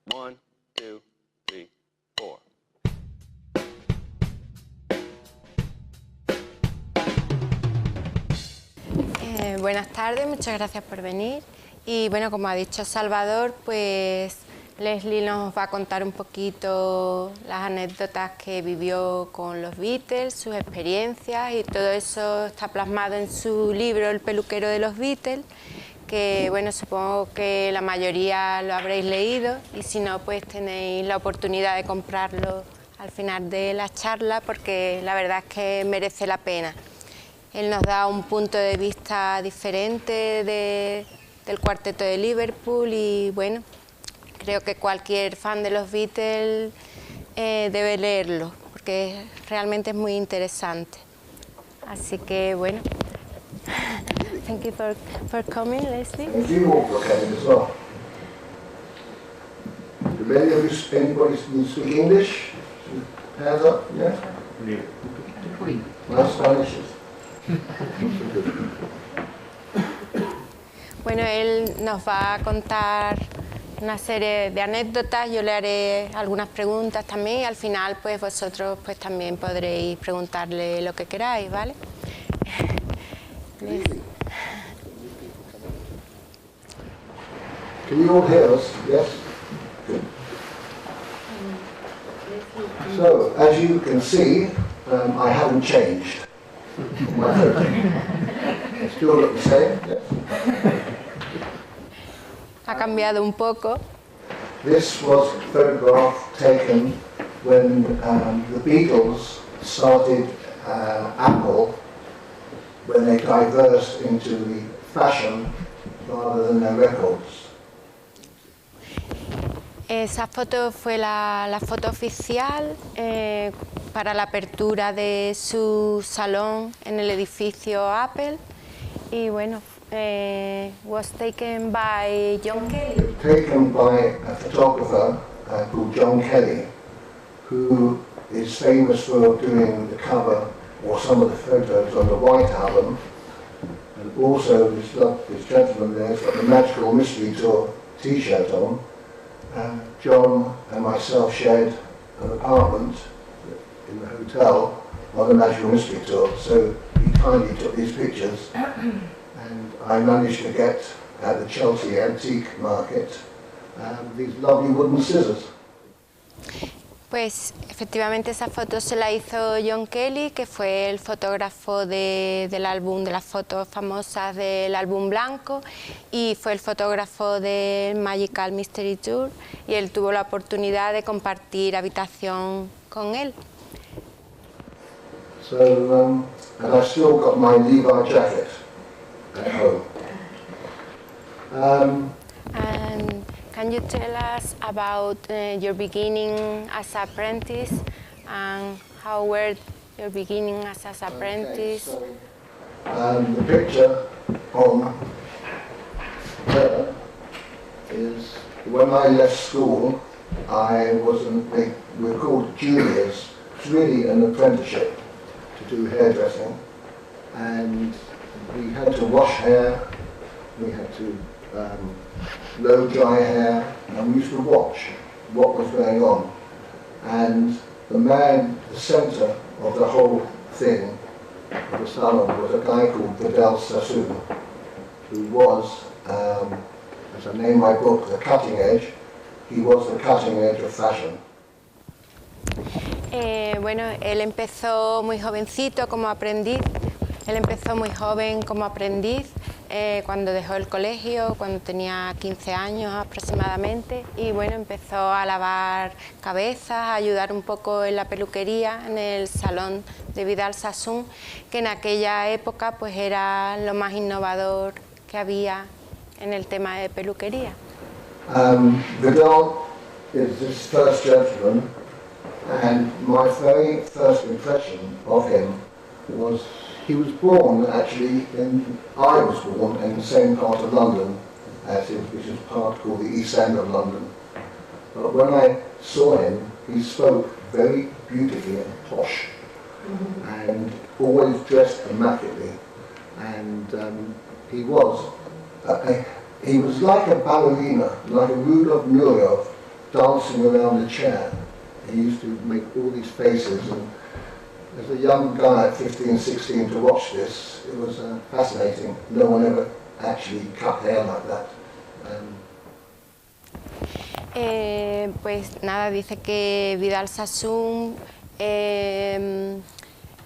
1, 2, 3, 4. Buenas tardes, muchas gracias por venir. Y bueno, como ha dicho Salvador, pues Leslie nos va a contar un poquito las anécdotas que vivió con los Beatles, sus experiencias, y todo eso está plasmado en su libro El peluquero de los Beatles, que bueno, supongo que la mayoría lo habréis leído, y si no, pues tenéis la oportunidad de comprarlo al final de la charla, porque la verdad es que merece la pena. Él nos da un punto de vista diferente del cuarteto de Liverpool y bueno, creo que cualquier fan de los Beatles debe leerlo porque realmente es muy interesante. Así que bueno, thank you for coming, Leslie. Thank you all for coming as well. Do many of you, anybody speak English? Hands up, yeah? No Spanish. Bueno, él nos va a contar una serie de anécdotas, yo le haré algunas preguntas también y al final pues vosotros pues también podréis preguntarle lo que queráis, ¿vale? Can you all hear us? Yes? Good. So, as you can see, I haven't changed. My photo. I still look the same. Yes. Ha cambiado un poco. This was a photograph taken when the Beatles started Apple, when they diverged into the fashion rather than their records. Esa foto fue la foto oficial para la apertura de su salón en el edificio Apple y bueno, was taken by John Kelly. Taken by a photographer called John Kelly, who is famous for doing the cover or some of the photos on the White Album, and also this gentleman there has got the Magical Mystery Tour T-shirt on. John and myself shared an apartment in the hotel on the Magical Mystery Tour, so he kindly took these pictures and I managed to get at the Chelsea Antique Market these lovely wooden scissors. Pues efectivamente esa foto se la hizo John Kelly, que fue el fotógrafo del álbum, de las fotos famosas del álbum blanco, y fue el fotógrafo del Magical Mystery Tour, y él tuvo la oportunidad de compartir habitación con él. So, and I still got my Levi jacket at home. And can you tell us about your beginning as apprentice and how were your beginning as apprentice? Okay, so, the picture on there is when I left school. I was we were called juniors. It's really an apprenticeship to do hairdressing, and we had to wash hair. We had to blow dry hair, and we used to watch what was going on. And the man, the centre of the whole thing, of the salon, was a guy called Vidal Sassoon, who was, as I name my book, The Cutting Edge. He was the cutting edge of fashion. Bueno, él empezó muy jovencito como aprendiz. Él empezó muy joven como aprendiz cuando dejó el colegio, cuando tenía 15 años aproximadamente, y bueno, empezó a lavar cabezas, a ayudar un poco en la peluquería en el salón de Vidal Sassoon, que en aquella época pues era lo más innovador que había en el tema de peluquería. Vidal is this first gentleman, and my very first impression of him was he was born actually I was born in the same part of London as him, which is a part called the East End of London. But when I saw him, he spoke very beautifully and posh, and always dressed immaculately, and he was like a ballerina, like a Rudolf Nureyev, dancing around a chair. He used to make all these faces, and as a young guy at 15, 16 to watch this, it was fascinating. No one ever actually cut hair like that. Pues nada, dice que Vidal Sassoon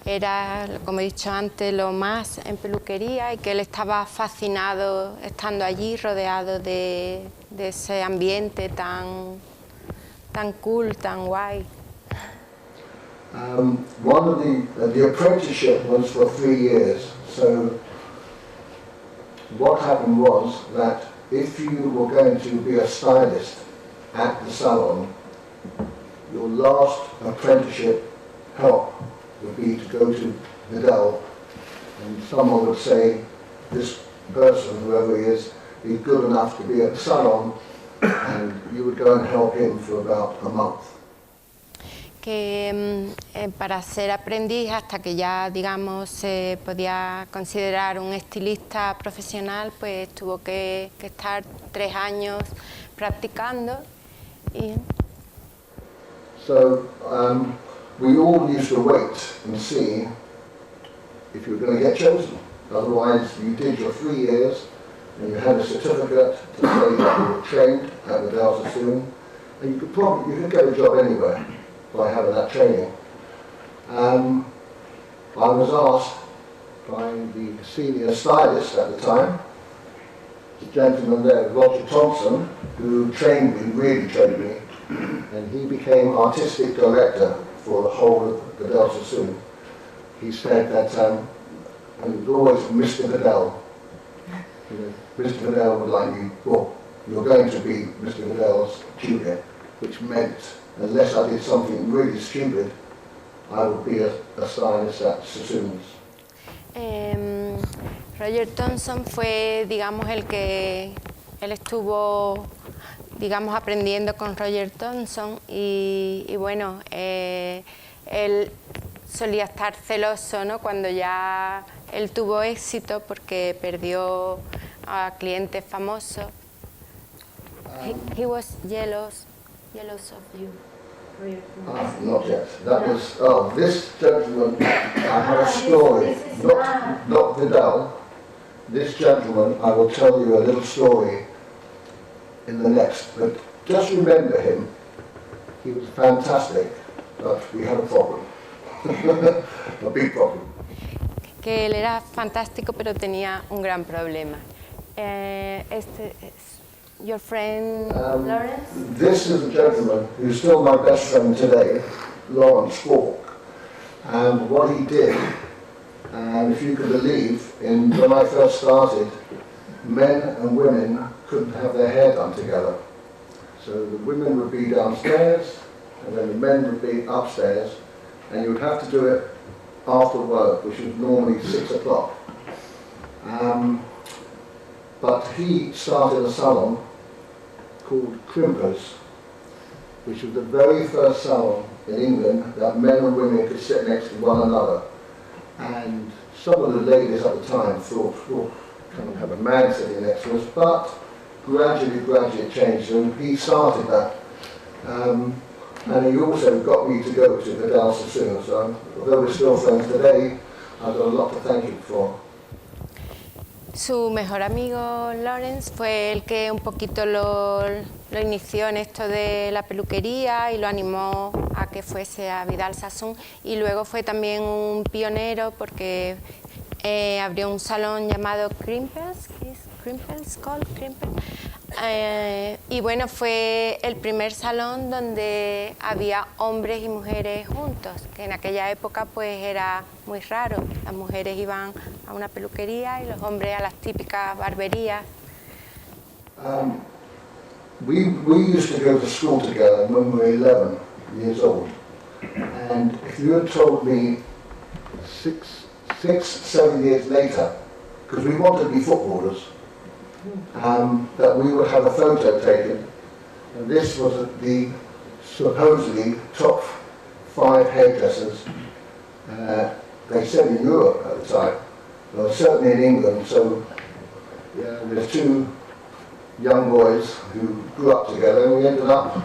era, como he dicho antes, lo más en peluquería y que él estaba fascinado estando allí, rodeado de ese ambiente tan cool, tan guay. One of the apprenticeship was for 3 years, so what happened was that if you were going to be a stylist at the salon, your last apprenticeship help would be to go to Vidal, and someone would say, this person, whoever he is good enough to be at the salon, and you would go and help him for about a month. Que para ser aprendiz, hasta que ya, digamos, se podía considerar un estilista profesional, pues tuvo que estar 3 años practicando. So we all used to wait and see if you were going to get chosen. Otherwise, you did your 3 years and you had a certificate to say that you were trained at Vidal Sassoon, and you could get a job anywhere by having that training. I was asked by the senior stylist at the time, the gentleman there, Roger Thompson, who trained me, really trained me, and he became artistic director for the whole of Vidal Sassoon. He said that, and it was always Mr. Vidal. You know, Mr. Vidal would like you, well, you're going to be Mr. Vidal's tutor, which meant, unless I did something really stupid, I would be a stylist at Sassoon's. Roger Thompson fue, digamos, él estuvo, digamos, aprendiendo con Roger Thompson y bueno, él solía estar celoso, ¿no? Cuando ya él tuvo éxito porque perdió a clientes famosos. He was jealous of you. Not yet. That was, this gentleman, I have a story, not Vidal. This gentleman, I will tell you a little story in the next, but just remember him. He was fantastic, but we had a problem. A big problem. Que él era fantástico, pero tenía un gran problema. Your friend Lawrence? This is a gentleman who's still my best friend today, Lawrence Falk. And what he did, and if you can believe, when I first started, men and women couldn't have their hair done together. So the women would be downstairs, and then the men would be upstairs, and you would have to do it after work, which was normally 6 o'clock. But he started a salon called Crimpers, which was the very first salon in England that men and women could sit next to one another. And some of the ladies at the time thought, oh, can't have a man sitting next to us, but gradually it changed, and he started that. And he also got me to go to Vidal Sassoon, so although we're still friends today, I've got a lot to thank him for. Su mejor amigo Lawrence fue el que un poquito lo inició en esto de la peluquería y lo animó a que fuese a Vidal Sassoon, y luego fue también un pionero porque abrió un salón llamado Crimpers, y bueno, fue el primer salón donde había hombres y mujeres juntos, que en aquella época pues era muy raro. Las mujeres iban a una peluquería y los hombres a las típicas barberías. We used to go to school together when we were 11 years old, and if you had told me 7 years later, because we wanted to be footballers, that we would have a photo taken, and this was the supposedly top 5 hairdressers, they said in Europe at the time, well, certainly in England. So yeah, there's 2 young boys who grew up together, and we ended up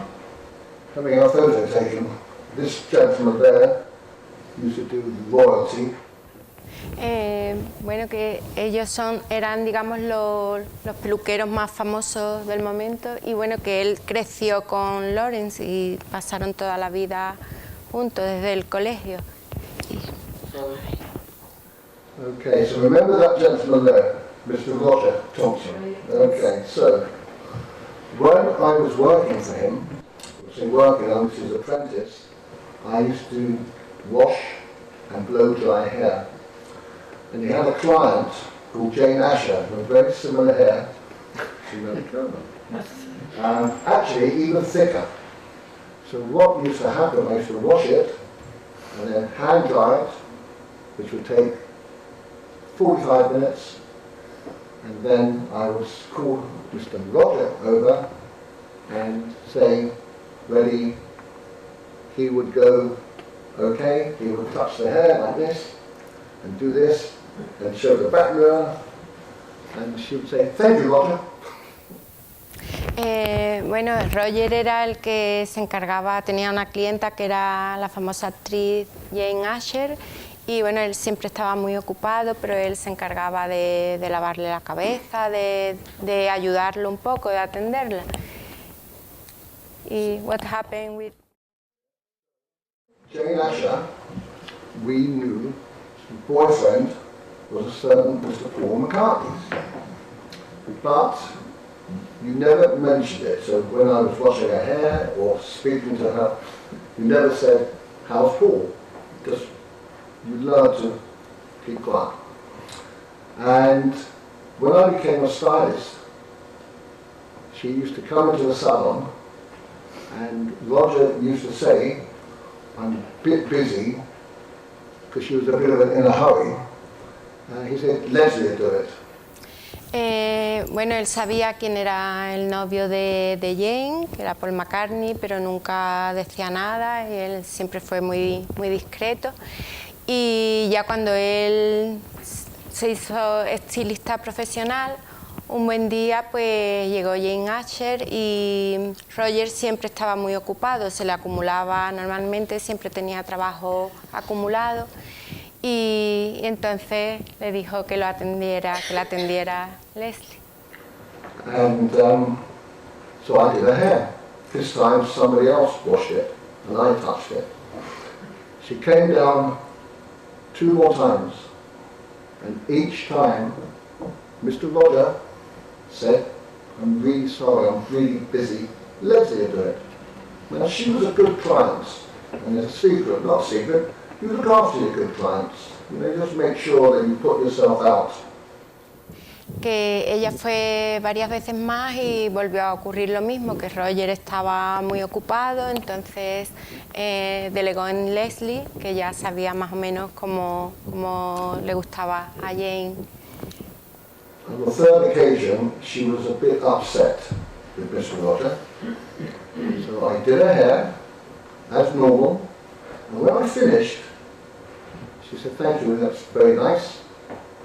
having our photo taken. This gentleman there used to do royalty. Bueno, que ellos eran, digamos, los peluqueros más famosos del momento y bueno, que él creció con Lawrence y pasaron toda la vida juntos desde el colegio. Okay, so remember that gentleman there, Mr. Roger Thompson. Okay, so when I was working for him, I was his apprentice, I used to wash and blow dry hair. And he had a client called Jane Asher, with very similar hair. Actually, even thicker. So what used to happen, I used to wash it and then hand dry it, which would take 45 minutes. And then I would call Mr. Roger over and say, ready. He would go, okay, he would touch the hair like this and do this and show the back mirror, and she would say, thank you, Roger. Bueno, Roger era el que se encargaba, tenía una clienta que era la famosa actriz Jane Asher y bueno, él siempre estaba muy ocupado, pero él se encargaba de lavarle la cabeza, de ayudarlo un poco, de atenderla. Y what happened with Jane Asher, we knew her boyfriend was a certain Mr. Paul McCartney. But you never mentioned it, so when I was washing her hair or speaking to her, you never said, how's Paul? Because you learned to keep quiet. And when I became a stylist, she used to come into the salon and Roger used to say, I'm a bit busy, because she was a bit in a hurry. He said, Leslie will do it. Bueno, él sabía quién era el novio de Jane, que era Paul McCartney, pero nunca decía nada y él siempre fue muy discreto. Y ya cuando él se hizo estilista profesional, un buen día pues llegó Jane Asher y Roger siempre estaba muy ocupado, se le acumulaba normalmente, siempre tenía trabajo acumulado y entonces le dijo que la atendiera Leslie. And so I did her hair. This time somebody else washed it and I touched it. She came down 2 more times and each time Mr. Roger said, I'm really sorry, I'm really busy, Leslie will do it. Now she was a good client, and it's a secret, not secret, you look after your good clients. You know, just make sure that you put yourself out. Que ella fue varias veces más y volvió a ocurrir lo mismo, que Roger estaba muy ocupado, entonces delegó en Leslie, que ya sabía más o menos cómo le gustaba a Jane. On the third occasion, she was a bit upset with Mr. Roger. So I did her hair, as normal, and when I finished, she said, thank you, that's very nice.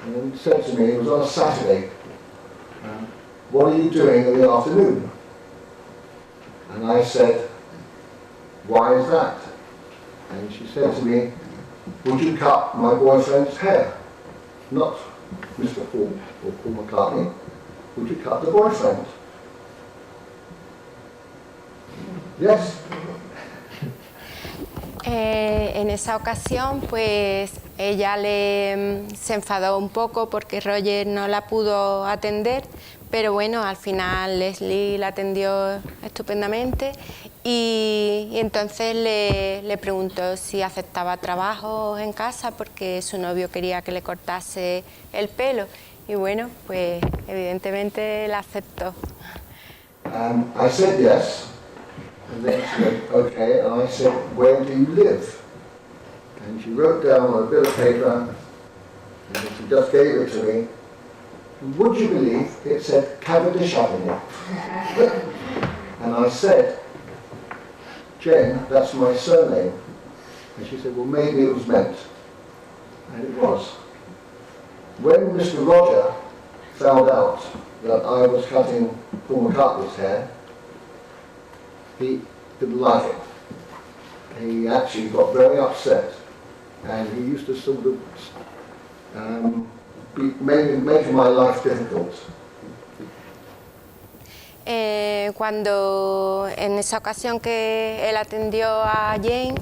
And then said to me, it was on a Saturday, what are you doing in the afternoon? And I said, why is that? And she said to me, would you cut my boyfriend's hair? Not Mr. Paul or Paul McCartney, would you cut the boyfriend? Yes. En esa ocasión, pues ella se enfadó un poco porque Roger no la pudo atender, pero bueno, al final Leslie la atendió estupendamente y entonces le preguntó si aceptaba trabajos en casa porque su novio quería que le cortase el pelo y bueno, pues evidentemente la aceptó. I said yes. And then she went, okay, and I said, where do you live? And she wrote down on a bit of paper, and she just gave it to me. Would you believe it said Cavendish Avenue? And I said, Jen, that's my surname. And she said, well, maybe it was meant. And it was. When Mr. Roger found out that I was cutting Paul McCartney's hair, he didn't like it. He actually got very upset, and he used to sort of make my life difficult. Cuando en esa ocasión que él atendió a Jane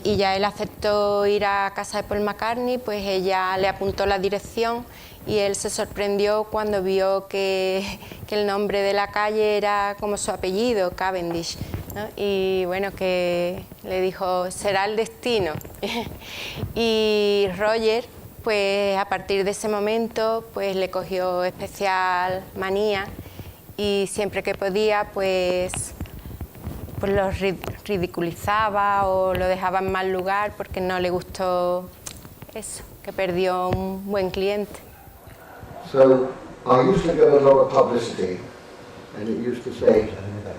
y ya él aceptó ir a casa de Paul McCartney, pues ella le apuntó la dirección y él se sorprendió cuando vio que el nombre de la calle era como su apellido, Cavendish, ¿no? Y bueno, que le dijo, será el destino. Y Roger, pues a partir de ese momento, pues le cogió especial manía y siempre que podía, pues lo ridiculizaba o lo dejaba en mal lugar porque no le gustó eso, que perdió un buen cliente. So I used to get a lot of publicity, and it used to say that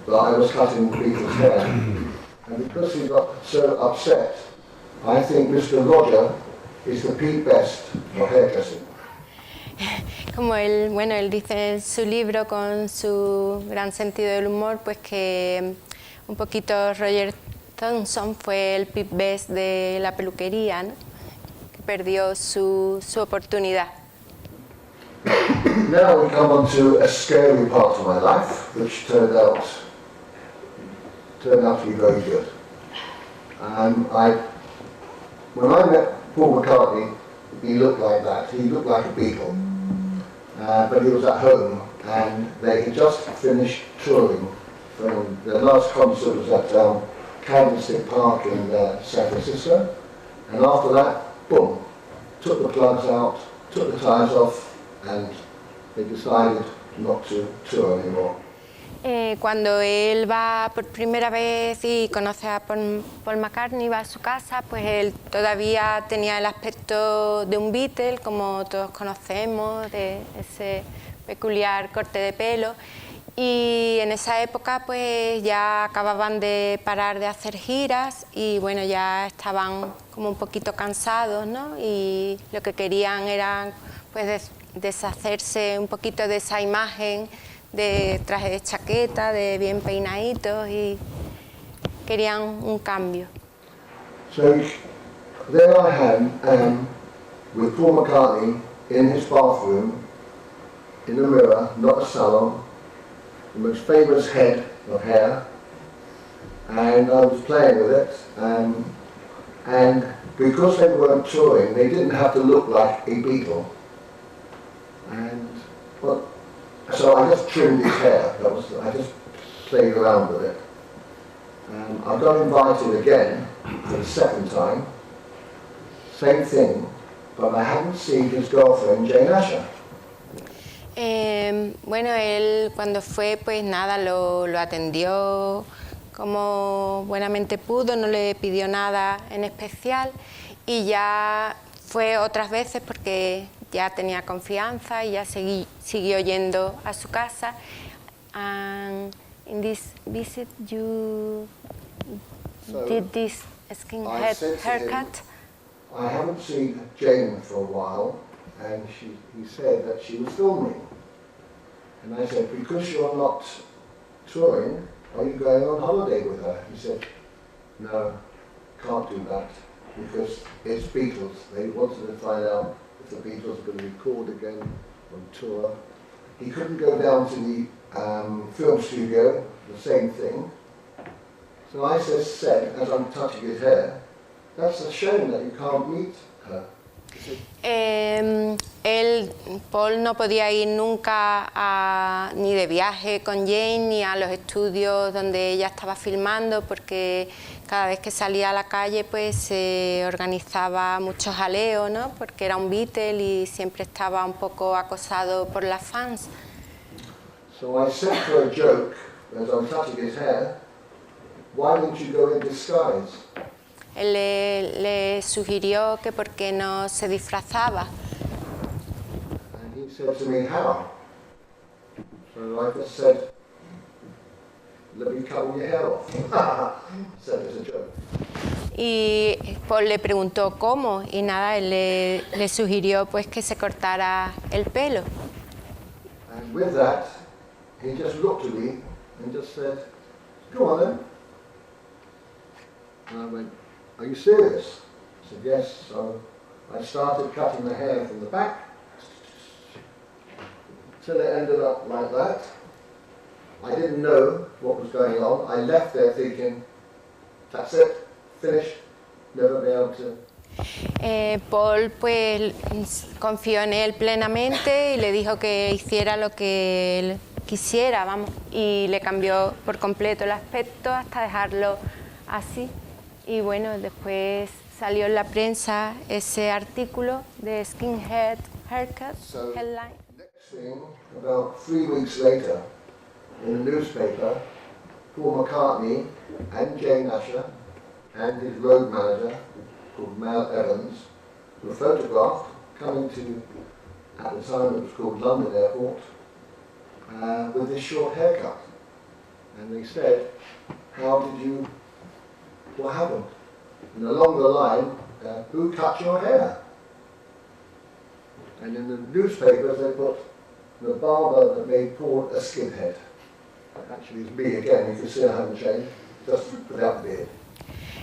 I was cutting Beatles' hair. And because he got so upset, I think Mr. Roger is the Pete Best of hairdressing. Como él, bueno, él dice en su libro con su gran sentido del humor, pues que un poquito Roger Thompson fue el Pete Best de la peluquería, ¿no? Que perdió su oportunidad. Now we come on to a scary part of my life, which turned out to be very good. When I met Paul McCartney, he looked like that. He looked like a Beatle. But he was at home, and they had just finished touring. Their last concert was at Candlestick Park in San Francisco, and after that, boom, took the plugs out, took the tyres off, and they decided not to tour anymore. Cuando él va por primera vez y conoce a Paul McCartney, va a su casa, pues él todavía tenía el aspecto de un Beatle, como todos conocemos, de ese peculiar corte de pelo. Y en esa época pues ya acababan de parar de hacer giras y bueno, ya estaban como un poquito cansados, ¿no? Y lo que querían era pues deshacerse un poquito de esa imagen de traje de chaqueta, de bien peinaditos, y querían un cambio. So there I am with Paul McCartney in his bathroom, in a mirror, not a salon, the most famous head of hair, and I was playing with it, and because they weren't touring, they didn't have to look like a Beatle, so I just trimmed his hair. I just played around with it. I got invited again for the second time. Same thing, but I hadn't seen his girlfriend, Jane Asher. Bueno, él cuando fue, pues nada, lo atendió como buenamente pudo, no le pidió nada en especial y ya fue otras veces porque ya tenía confianza y ya siguió yendo a su casa. And in this visit you did this skinhead haircut? I haven't seen Jane for a while, and he said that she was filming. And I said, because you're not touring, are you going on holiday with her? He said, no, can't do that, because it's Beatles. They wanted to find out if the Beatles were going to record again on tour. He couldn't go down to the film studio, the same thing. So I said, as I'm touching his hair, that's a shame that you can't meet her. Paul no podía ir nunca ni de viaje con Jane ni a los estudios donde ella estaba filmando porque cada vez que salía a la calle pues se organizaba mucho jaleo, ¿no? Porque era un Beatle y siempre estaba un poco acosado por las fans. So I said for a joke, as I'm touching his hair, why didn't you go in disguise? Él le sugirió que por qué no se disfrazaba. And he said to me, how? So I just said, let me cut all your hair off. Said it as a joke. Y Paul le preguntó cómo y nada, él le sugirió pues que se cortara el pelo. And with that, he just looked at me and just said, "Go on then." And I went, "Are you serious?" I said, "Yes." So I started cutting the hair from the back till it ended up like that. I didn't know what was going on. I left there thinking, that's it, finished, never be able to. Paul pues confió en él plenamente y le dijo que hiciera lo que él quisiera, vamos, y le cambió por completo el aspecto hasta dejarlo así. Y bueno, después salió en la prensa ese artículo de Skinhead Haircut, So, headline. next thing, about 3 weeks later, in the newspaper, Paul McCartney and Jane Asher and his road manager, called Mal Evans, were photographed coming to, at the time it was called London Airport, with this short haircut. And they said, what happened? And along the line, who cut your hair? And in the newspapers they put, the barber that made Paul a skinhead. Actually it's me again, you can see I haven't changed, just without beard.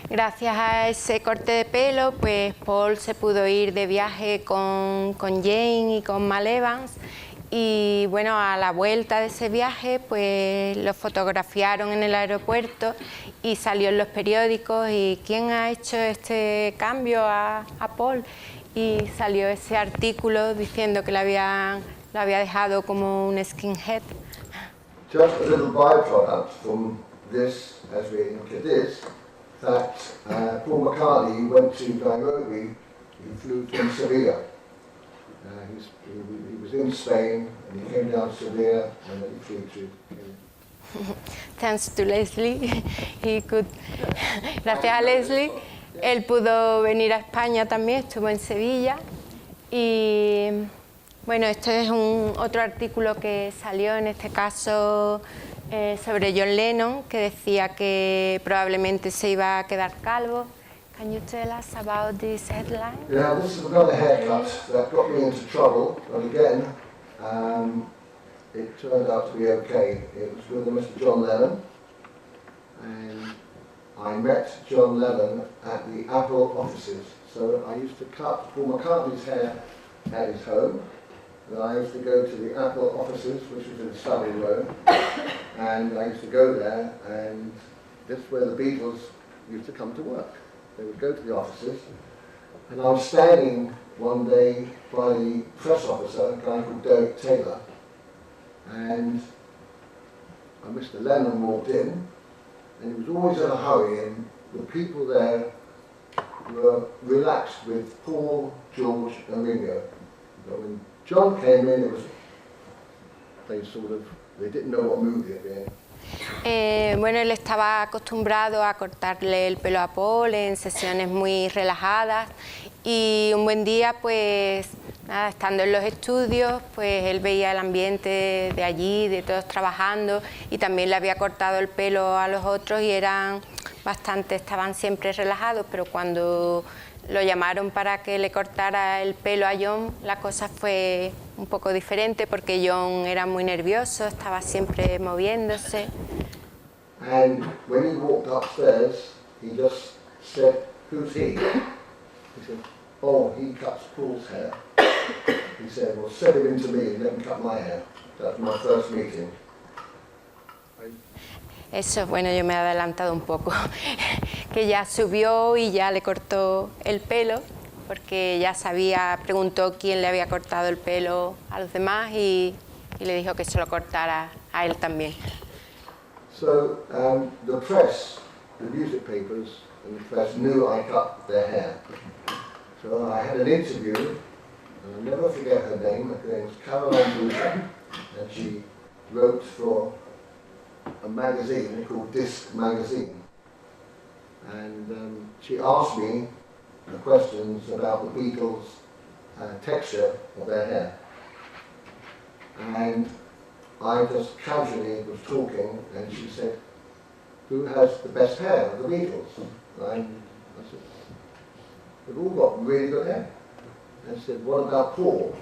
Gracias a ese corte de pelo, pues Paul se pudo ir de viaje con Jane y con Mal Evans, y bueno, a la vuelta de ese viaje pues lo fotografiaron en el aeropuerto y salió en los periódicos y ¿quién ha hecho este cambio a Paul? Y salió ese artículo diciendo que lo había dejado como un skinhead. Just a little byproduct from this, as we look at this, that Paul McCartney went to Nairobi. He flew from Sevilla. He was in Spain and he came down to Sevilla and then he flew to Kenya. Thanks to Leslie, he could. Gracias a Leslie, él pudo venir a España también, estuvo en Sevilla. Y bueno, este es otro artículo que salió, en este caso sobre John Lennon, que decía que probablemente se iba a quedar calvo. Can you tell us about this headline? Yeah, this is another haircut that got me into trouble, but again, it turned out to be okay. It was with Mr. John Lennon, and I met John Lennon at the Apple offices. So I used to cut Paul McCartney's hair at his home, and I used to go to the Apple offices, which was in Savile Row, and I used to go there, and this is where the Beatles used to come to work. They would go to the offices, and I was standing one day by the press officer, a guy called Derek Taylor, and Mr. Lennon walked in, and he was always in a hurry, and the people there were relaxed with Paul, George and Ringo. But when John came in, they didn't know what mood they were in. Bueno, él estaba acostumbrado a cortarle el pelo a Paul en sesiones muy relajadas y un buen día, pues nada, estando en los estudios, pues él veía el ambiente de allí, de todos trabajando, y también le había cortado el pelo a los otros y estaban siempre relajados, pero cuando lo llamaron para que le cortara el pelo a John, la cosa fue un poco diferente porque John era muy nervioso, estaba siempre moviéndose. And when he walked upstairs, he just said, "Who's he?" He said, "Oh, he cuts Paul's hair." He said, "Well, send him in to me and let him cut my hair." That was my first meeting. Eso, bueno, yo me he adelantado un poco, que ya subió y ya le cortó el pelo, porque ya preguntó quién le había cortado el pelo a los demás y le dijo que se lo cortara a él también. So the press, the music papers and the press knew I cut their hair. So I had an interview, and I'll never forget her name. Her name was Caroline Boucher, and she wrote for a magazine called Disc Magazine. And she asked me questions about the Beatles' texture of their hair. And I just casually was talking, and she said, "Who has the best hair of the Beatles?" And I said, "They've all got really good hair." And she said, "What about Paul?"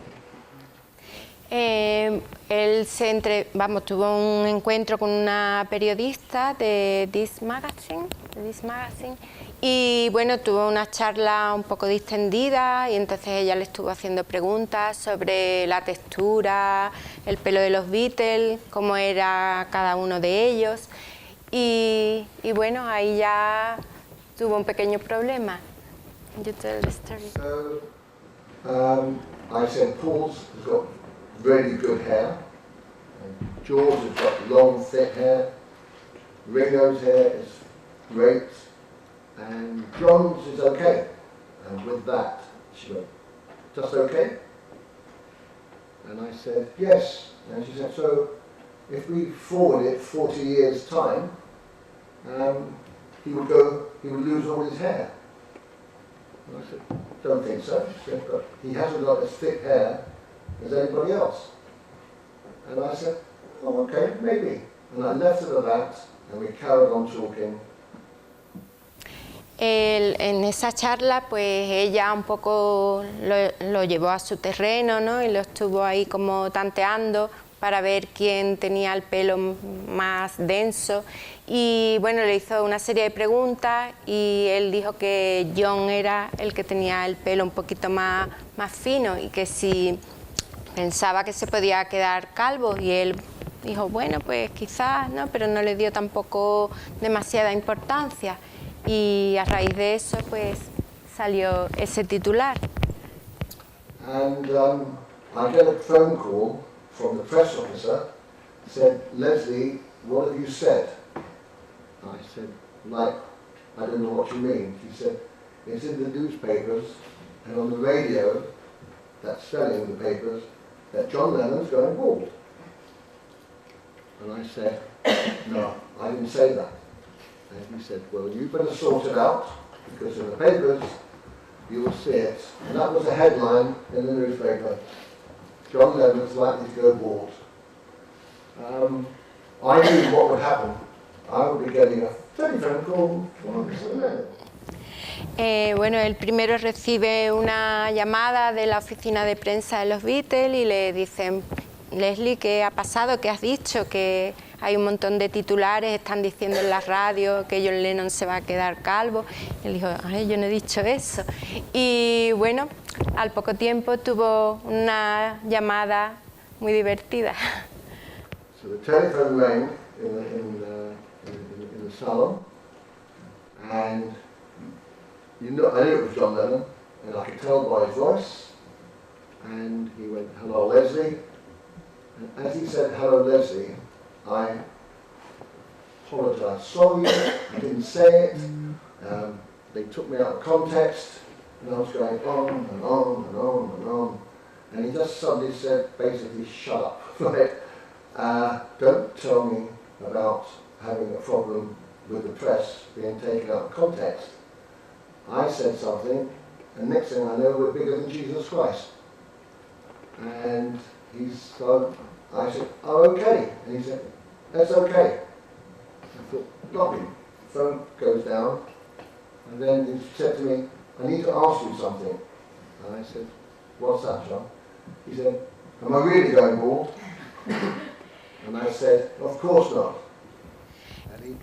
Él tuvo un encuentro con una periodista de This Magazine, y bueno, tuvo una charla un poco distendida y entonces ella le estuvo haciendo preguntas sobre la textura, el pelo de los Beatles, cómo era cada uno de ellos y bueno, ahí ya tuvo un pequeño problema. You tell the story. So, I said Paul's has got really good hair, and George has got long, thick hair, Ringo's hair is great, and John's is okay. And with that, she went, just okay? And I said, yes. And she said, so if we forward it 40 years' time, he would lose all his hair. And I said, don't think so. She said, but he hasn't got as thick hair as anybody else. And I said, oh, okay, maybe. And I left it at that, and we carried on talking. En esa charla, pues ella un poco lo llevó a su terreno, ¿no? Y lo estuvo ahí como tanteando para ver quién tenía el pelo más denso. Y bueno, le hizo una serie de preguntas y él dijo que John era el que tenía el pelo un poquito más fino y que si pensaba que se podía quedar calvo. Y él dijo, bueno, pues quizás, ¿no? Pero no le dio tampoco demasiada importancia. Y a raíz de eso, pues, salió ese titular. And I get a phone call from the press officer, said, Leslie, what have you said? I said, like, I don't know what you mean. He said, it's in the newspapers and on the radio, that's selling the papers, that John Lennon's going bald. And I said, no, I didn't say that. And he said, well, you better sort it out, because in the papers, you will see it. And that was a headline in the newspaper. John Lennon's likely to go bald. I knew what would happen. I would be getting a telephone call from Mr. Lennon. Bueno, él primero recibe una llamada de la oficina de prensa de los Beatles y le dicen, Leslie, ¿qué ha pasado? ¿Qué has dicho? Que hay un montón de titulares, están diciendo en la radio que John Lennon se va a quedar calvo. Y él dijo, ay, yo no he dicho eso. Y bueno, al poco tiempo tuvo una llamada muy divertida. So the telephone rang in the salon, and I knew it was John Lennon, and I could tell by his voice. And he went, hello, Leslie. And as he said, hello, Leslie, I apologised. Sorry, I didn't say it. They took me out of context, and I was going on and on and on and on. And he just suddenly said, basically, shut up. Right? Don't tell me about having a problem with the press being taken out of context. I said something, and next thing I know, we're bigger than Jesus Christ. And I said, oh, okay. And he said, that's okay. I thought, got me. The phone goes down, and then he said to me, I need to ask you something. And I said, what's that, John? He said, am I really going bald? And I said, of course not. And he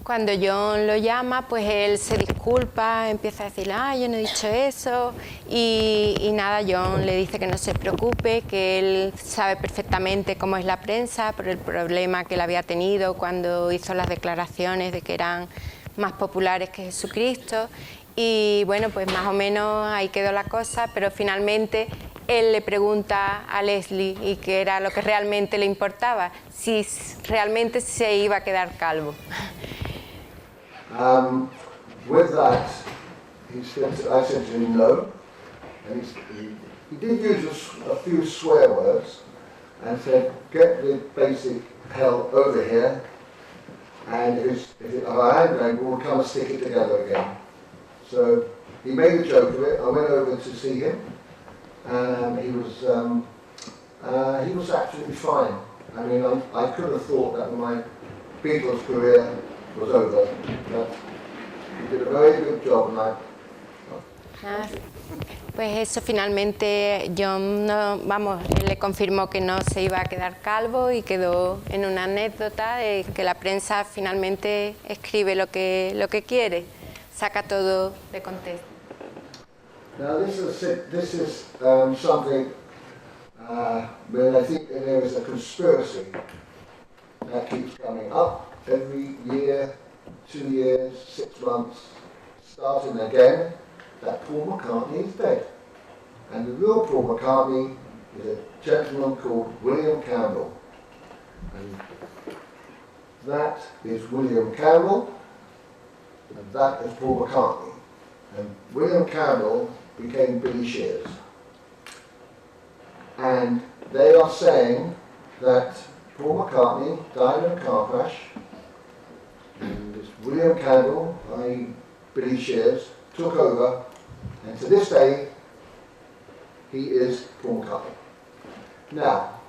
Cuando John lo llama, pues él se disculpa, empieza a decir, yo no he dicho eso, y nada, John le dice que no se preocupe, que él sabe perfectamente cómo es la prensa por el problema que él había tenido cuando hizo las declaraciones de que eran más populares que Jesucristo, y bueno, pues más o menos ahí quedó la cosa, pero finalmente él le pregunta a Leslie y qué era lo que realmente le importaba, si realmente se iba a quedar calvo. With that, I said to him no, and he did use a few swear words and said, get the basic hell over here, and if I am going, we'll come and stick it together again. So he made a joke of it. I went over to see him, and he was absolutely fine. I mean, I could have thought that my Beatles career was over, but he did a very good job, and Pues eso, finalmente John no, vamos, él le confirmó que no se iba a quedar calvo y quedó en una anécdota de que la prensa finalmente escribe lo que quiere, saca todo de contexto. Now this is something where I think there is a conspiracy that keeps coming up every year, 2 years, 6 months, starting again, that Paul McCartney is dead. And the real Paul McCartney is a gentleman called William Campbell. And that is William Campbell, and that is Paul McCartney. And William Campbell became Billy Shears. And they are saying that Paul McCartney died in a car crash, and this William Campbell, i.e. Billy Shears, took over, and to this day, he is Paul McCartney. Now,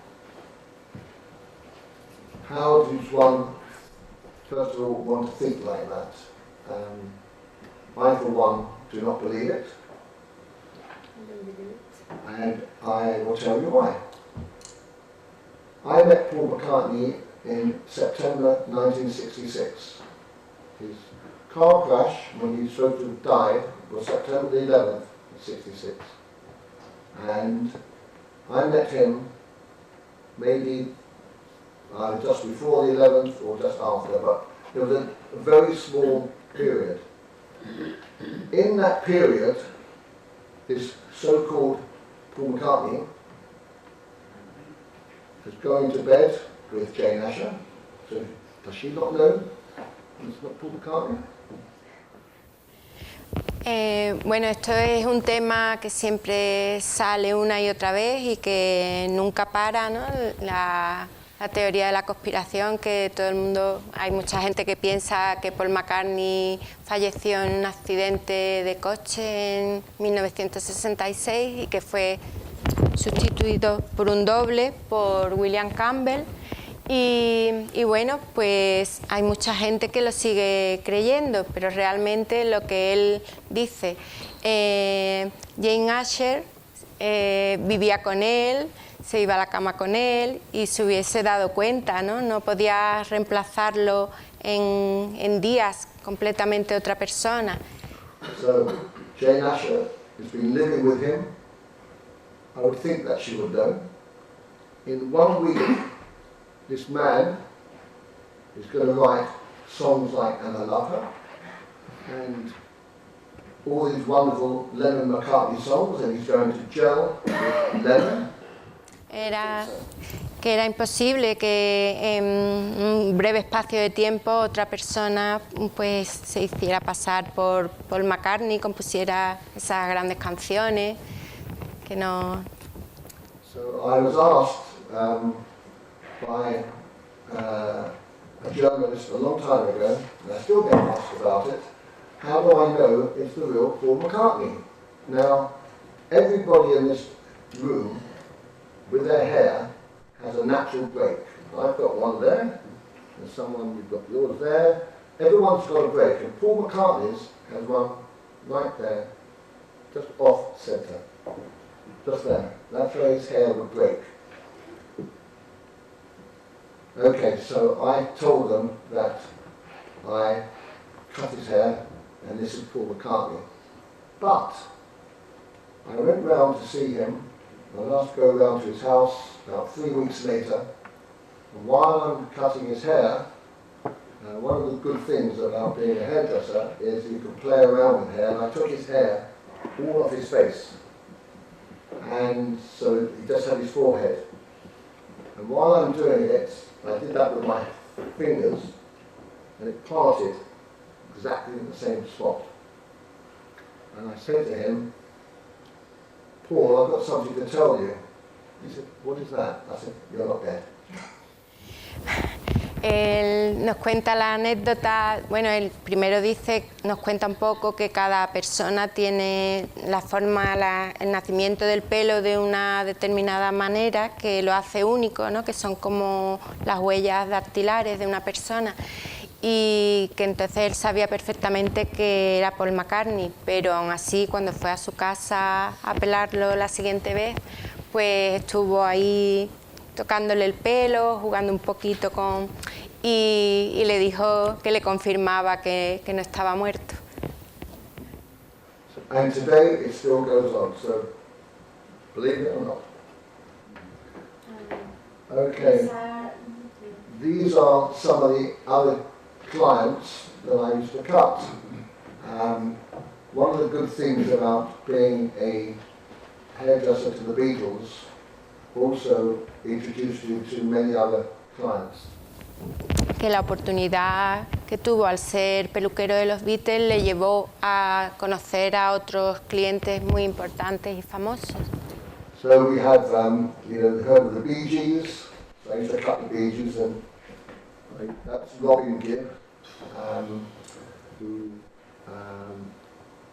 how does one, first of all, want to think like that? I, for one, do not believe it. And I will tell you why. I met Paul McCartney in September 1966. His car crash, when he was supposed to have died, was September the 11th, 66. And I met him maybe just before the 11th or just after, but it was a very small period. In that period, this so-called Paul McCartney is going to bed with Jane Asher. So does she not know it's not Paul McCartney? Bueno, esto es un tema que siempre sale una y otra vez y que nunca para, ¿no? La teoría de la conspiración, que todo el mundo, hay mucha gente que piensa que Paul McCartney falleció en un accidente de coche en 1966 y que fue sustituido por un doble, por William Campbell. Y bueno, pues hay mucha gente que lo sigue creyendo, pero realmente lo que él dice, Jane Asher vivía con él, se iba a la cama con él y se hubiese dado cuenta, ¿no? No podía reemplazarlo en días completamente otra persona. So Jane Asher has been living with him. I would think that she would know. In 1 week, this man is going to write songs like And I Love Her and all these wonderful Lennon-McCartney songs, and he's going to gel with Lennon. Era imposible que en un breve espacio de tiempo otra persona pues se hiciera pasar por Paul McCartney, compusiera esas grandes canciones que no. So I was asked by a journalist a long time ago, and I still get asked about it, how do I know it's the real Paul McCartney? Now, everybody in this room with their hair has a natural break. I've got one there, and someone, you've got yours there. Everyone's got a break, and Paul McCartney's has one right there, just off centre, just there. That's where his hair would break. Okay, so I told them that I cut his hair, and this is Paul McCartney. But I went round to see him. I was asked to go round to his house about 3 weeks later, and while I'm cutting his hair, one of the good things about being a hairdresser is you can play around with hair, and I took his hair all off his face, and so he just had his forehead. And while I'm doing it, I did that with my fingers, and it parted exactly in the same spot. And I said to him, Paul, I've got something to tell you. He said, what is that? I said, you're not dead. Él nos cuenta la anécdota, bueno, él primero dice, nos cuenta un poco que cada persona tiene la forma, el nacimiento del pelo de una determinada manera que lo hace único, ¿no? Que son como las huellas dactilares de una persona. y que entonces él sabía perfectamente que era Paul McCartney, pero aún así cuando fue a su casa a pelarlo la siguiente vez, pues estuvo ahí tocándole el pelo, jugando un poquito con... y le dijo que le confirmaba que no estaba muerto. And today it still goes on, so believe it or not. Okay, these are some of the other clients that I used to cut. One of the good things about being a hairdresser to the Beatles also introduced you to many other clients. Que la oportunidad que tuvo al ser peluquero de los Beatles le llevó a conocer a otros clientes muy importantes y famosos. So we have, heard of the Bee Gees. So I used to cut the Bee Gees, and that's Robin Gibb, who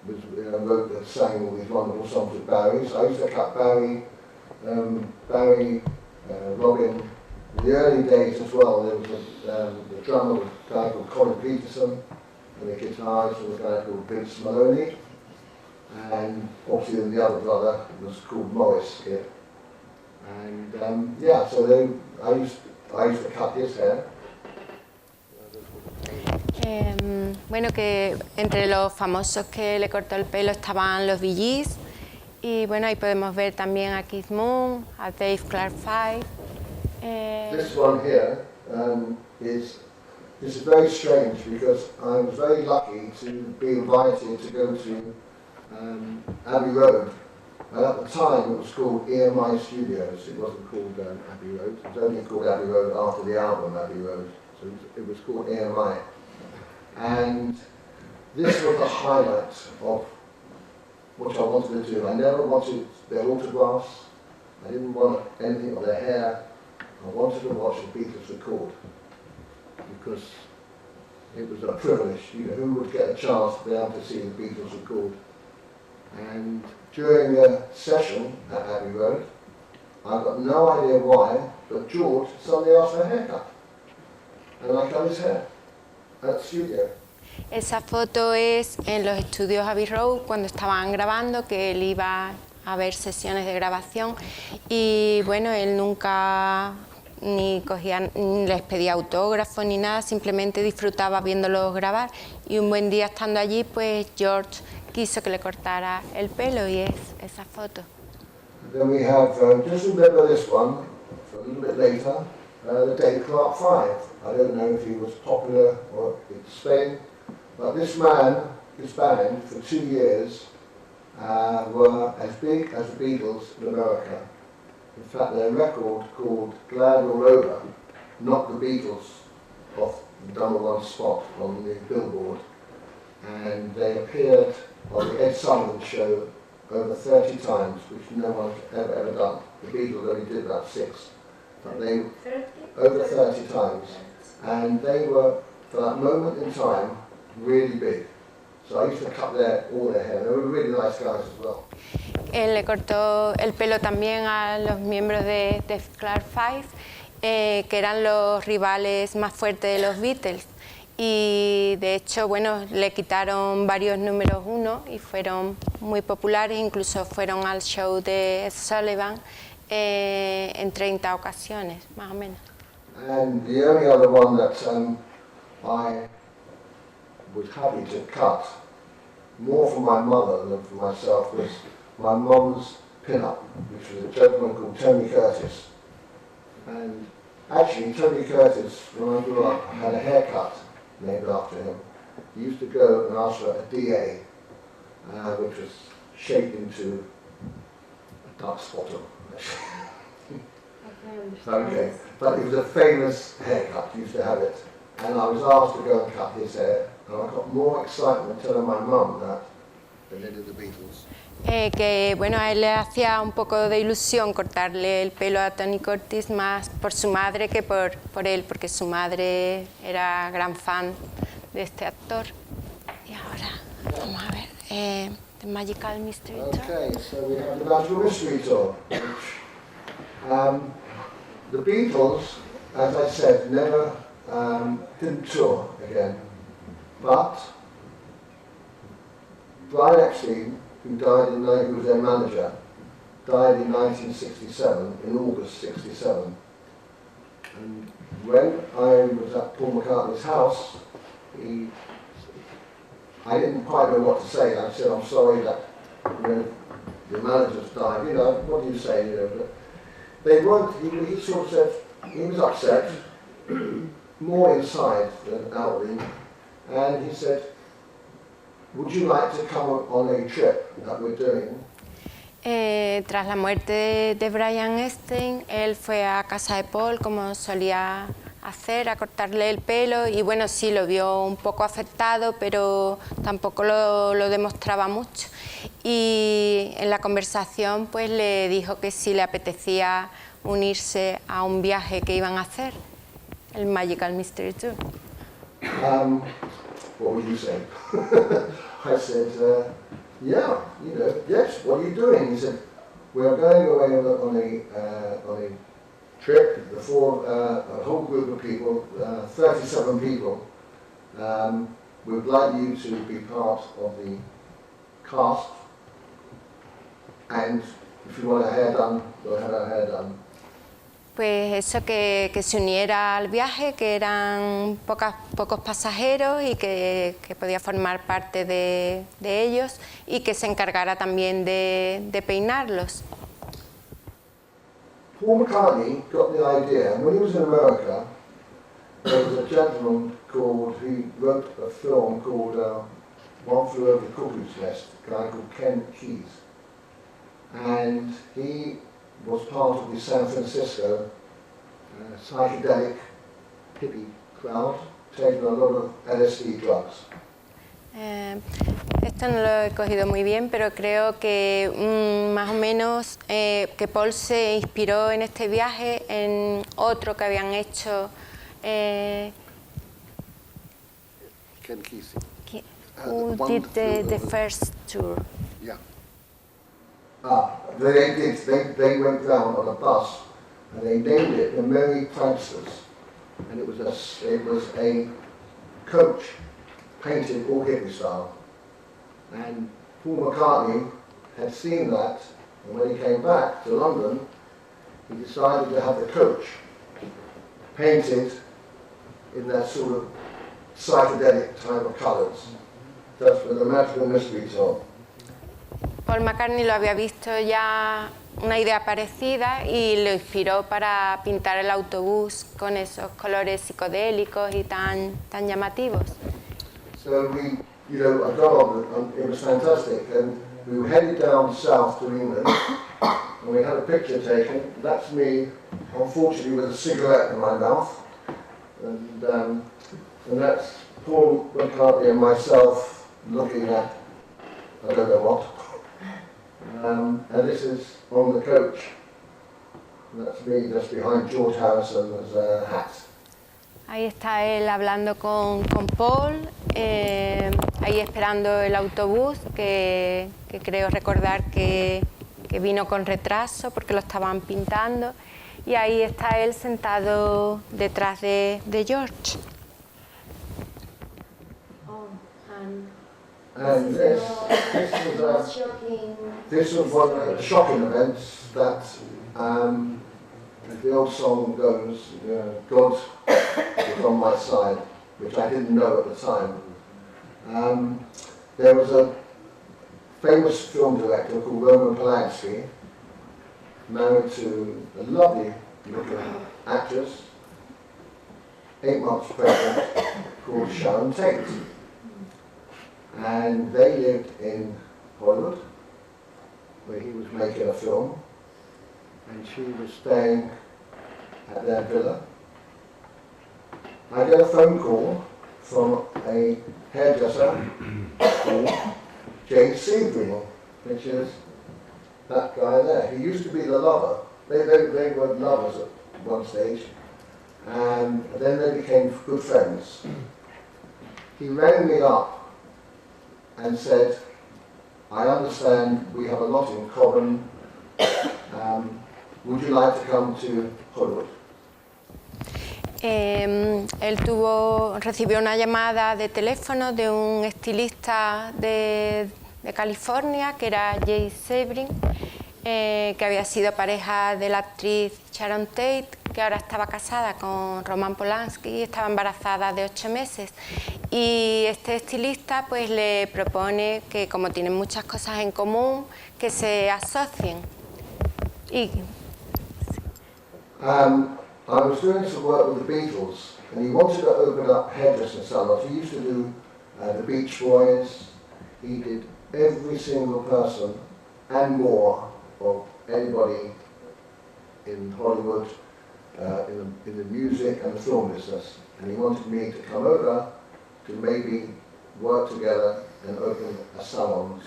wrote and sang all these wonderful songs with Barry. So I used to cut Barry, Robin. In the early days as well, there was the drummer was a guy called Colin Peterson, and the guitarist was a guy called Vince Maloney, and obviously the other brother was called Morris Gibb. And so I used to cut his hair. Bueno, que entre los famosos que le cortó el pelo estaban los Bee Gees, y bueno, ahí podemos ver también a Keith Moon, a Dave Clark Five. This one here is very strange because I was very lucky to be invited to go to Abbey Road, and at the time it was called EMI Studios. It wasn't called Abbey Road. It was only called Abbey Road after the album Abbey Road, so it was called EMI. And this was the highlight of what I wanted to do. I never wanted their autographs. I didn't want anything of their hair. I wanted to watch the Beatles record because it was a privilege. Who would get a chance to be able to see the Beatles record? And during a session at Abbey Road, I've got no idea why, but George suddenly asked for a haircut. And I cut his hair at the studio. Esa foto es en los estudios Abbey Road cuando estaban grabando, que él iba a ver sesiones de grabación y bueno, él nunca ni les pedía autógrafos ni nada, simplemente disfrutaba viéndolos grabar y un buen día estando allí, pues George quiso que le cortara el pelo y es esa foto. Then we have, just remember this one, a little bit later, the Dave Clark Five. I don't know if he was popular or in Spain, but this man, his band, for 2 years, were as big as the Beatles in America. In fact, their record called Glad You're Over knocked the Beatles off the #1 spot on the Billboard, and they appeared on the Ed Sullivan Show over 30 times, which no one's ever done. The Beatles only did about 6, but they over 30 times, and they were, for that moment in time, really big. So I used to cut all their hair. They were really nice guys as well. Él le cortó el pelo también a los miembros de Dave Clark Five, que eran los rivales más fuertes de los Beatles. Y de hecho, bueno, le quitaron varios números 1 y fueron muy populares, incluso fueron al show de Ed Sullivan en 30 ocasiones, más o menos. And the only other one that I was happy to cut, more for my mother than for myself, was my mum's pin-up, which was a gentleman called Tony Curtis. And actually, Tony Curtis, when I grew up, had a haircut named after him. He used to go and ask for a DA, which was shaped into a duck's bottom. Okay, but it was a famous haircut, he used to have it. And I was asked to go and cut his hair, and I got more excitement telling my mum that than they did the Beatles. Que bueno, a él le hacía un poco de ilusión cortarle el pelo a Tony Curtis más por su madre que por él, porque su madre era gran fan de este actor. Y ahora vamos a ver The Magical Mystery Tour. Okay, so we have the Magical Mystery Tour, which the Beatles, as I said, never didn't tour again. But Brian Epstein, who was their manager, died in 1967, in August 67. And when I was at Paul McCartney's house, I didn't quite know what to say. I said, I'm sorry that, the manager's died, what do you say, but they weren't, he sort of said, he was upset, more inside than outwardly, and he said, would you like to come on a trip that we're doing? Tras la muerte de Brian Epstein, él fue a casa de Paul, como solía hacer, a cortarle el pelo, y bueno, sí, lo vio un poco afectado, pero tampoco lo demostraba mucho. Y en la conversación pues le dijo que sí le apetecía unirse a un viaje que iban a hacer, el Magical Mystery Tour. What would you say? I said, yeah, yes, what are you doing? He said, we are going away on a trip before a whole group of people, 37 people. We would like you to be part of the cast, and if you want our hair done, we'll have our hair done. Pues eso, que se uniera al viaje, que eran pocos pasajeros y que podía formar parte de ellos y que se encargara también de peinarlos. Paul McCartney got the idea, and when he was in America, there was a gentleman he wrote a film called One Flew Over the Cuckoo's Nest, a guy called Ken Keyes. And he was part of the San Francisco psychedelic hippie crowd, taking a lot of LSD drugs. Esto no lo he cogido muy bien, pero creo que más o menos que Paul se inspiró en este viaje en otro que habían hecho. Ken Kesey. Who did the first tour? Yeah. They went down on a bus and they named it the Merry Pranksters, and it was a coach painted all hippie style. And Paul McCartney had seen that, and when he came back to London, he decided to have the coach painted in that sort of psychedelic type of colours. That's where the Magical Mystery Tour. Paul McCartney lo había visto ya, una idea parecida, y lo inspiró para pintar el autobús con esos colores psicodélicos y tan llamativos. So we, I got on, it was fantastic, and we were headed down south to England, and we had a picture taken. That's me, unfortunately, with a cigarette in my mouth, and that's Paul McCartney and myself looking at, I don't know what. And this is on the coach. That's me just behind George Harrison's hat. Ahí está él hablando con Paul, ahí esperando el autobús, que creo recordar que vino con retraso porque lo estaban pintando, y ahí está él sentado detrás de George. And this was one of the shocking events that, as the old song goes, God was on my side, which I didn't know at the time. There was a famous film director called Roman Polanski, married to a lovely looking actress, 8 months pregnant, called Sharon Tate. And they lived in Hollywood, where he was making a film, and she was staying at their villa. I get a phone call from a hairdresser called Jay Sebring, which is that guy there. He used to be the lover. They were lovers at one stage, and then they became good friends. He rang me up and said, I understand we have a lot in common. Would you like to come to Hollywood? Recibió una llamada de teléfono de un estilista de California, que era Jay Sebring, que había sido pareja de la actriz Sharon Tate, que ahora estaba casada con Roman Polanski y estaba embarazada de 8 meses. Y este estilista pues le propone que, como tienen muchas cosas en común, que se asocien. Y I was doing some work with the Beatles, and he wanted to open up hairdressing salons. He used to do the Beach Boys. He did every single person and more of anybody in Hollywood, in the music and the film business. And he wanted me to come over to maybe work together and open a salon.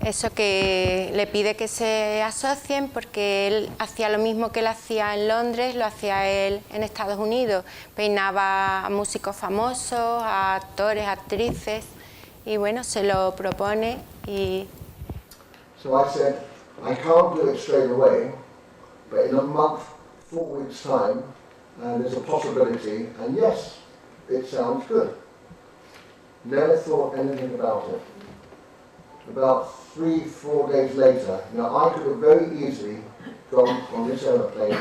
Eso, que le pide que se asocien porque él hacía lo mismo que él hacía en Londres, lo hacía él en Estados Unidos. Peinaba a músicos famosos, a actores, actrices, y bueno, se lo propone y... So I said, I can't do it straight away, but in a month, 4 weeks' time, there's a possibility, and yes, it sounds good. Never thought anything about it. About 3-4 days later, now I could have very easily gone on this aeroplane,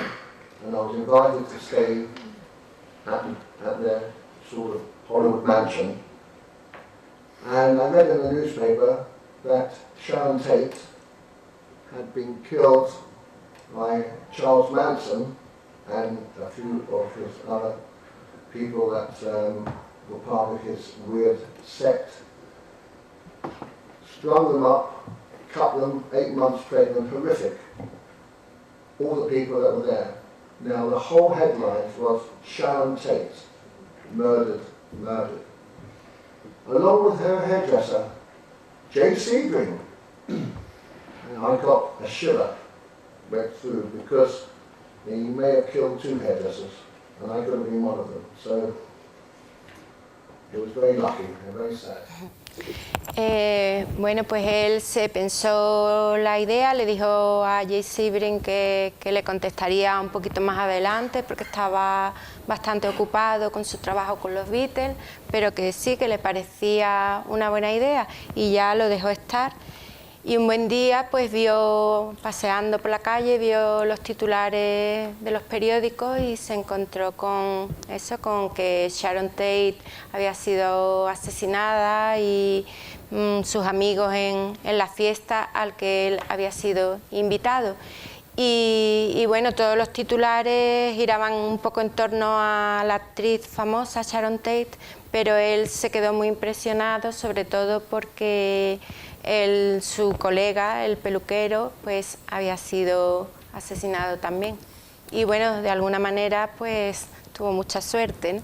and I was invited to stay at their sort of Hollywood mansion. And I read in the newspaper that Sharon Tate had been killed by Charles Manson and a few of his other people that were part of his weird sect. Strung them up, cut them, 8 months pregnant, horrific. All the people that were there. Now the whole headline was Sharon Tate, murdered, murdered. Along with her hairdresser, Jay Sebring. And I got a shiver, went through, because he may have killed 2 hairdressers, and I could have been one of them. So it was very lucky and very sad. Bueno, pues él se pensó la idea, le dijo a Jay Sebring que le contestaría un poquito más adelante porque estaba bastante ocupado con su trabajo con los Beatles, pero que sí, que le parecía una buena idea y ya lo dejó estar. Y un buen día, pues vio, paseando por la calle, vio los titulares de los periódicos y se encontró con eso, con que Sharon Tate había sido asesinada y sus amigos en la fiesta al que él había sido invitado. Y bueno, todos los titulares giraban un poco en torno a la actriz famosa Sharon Tate, pero él se quedó muy impresionado, sobre todo porque su colega, el peluquero, pues había sido asesinado también. Y bueno, de alguna manera, pues tuvo mucha suerte, ¿no?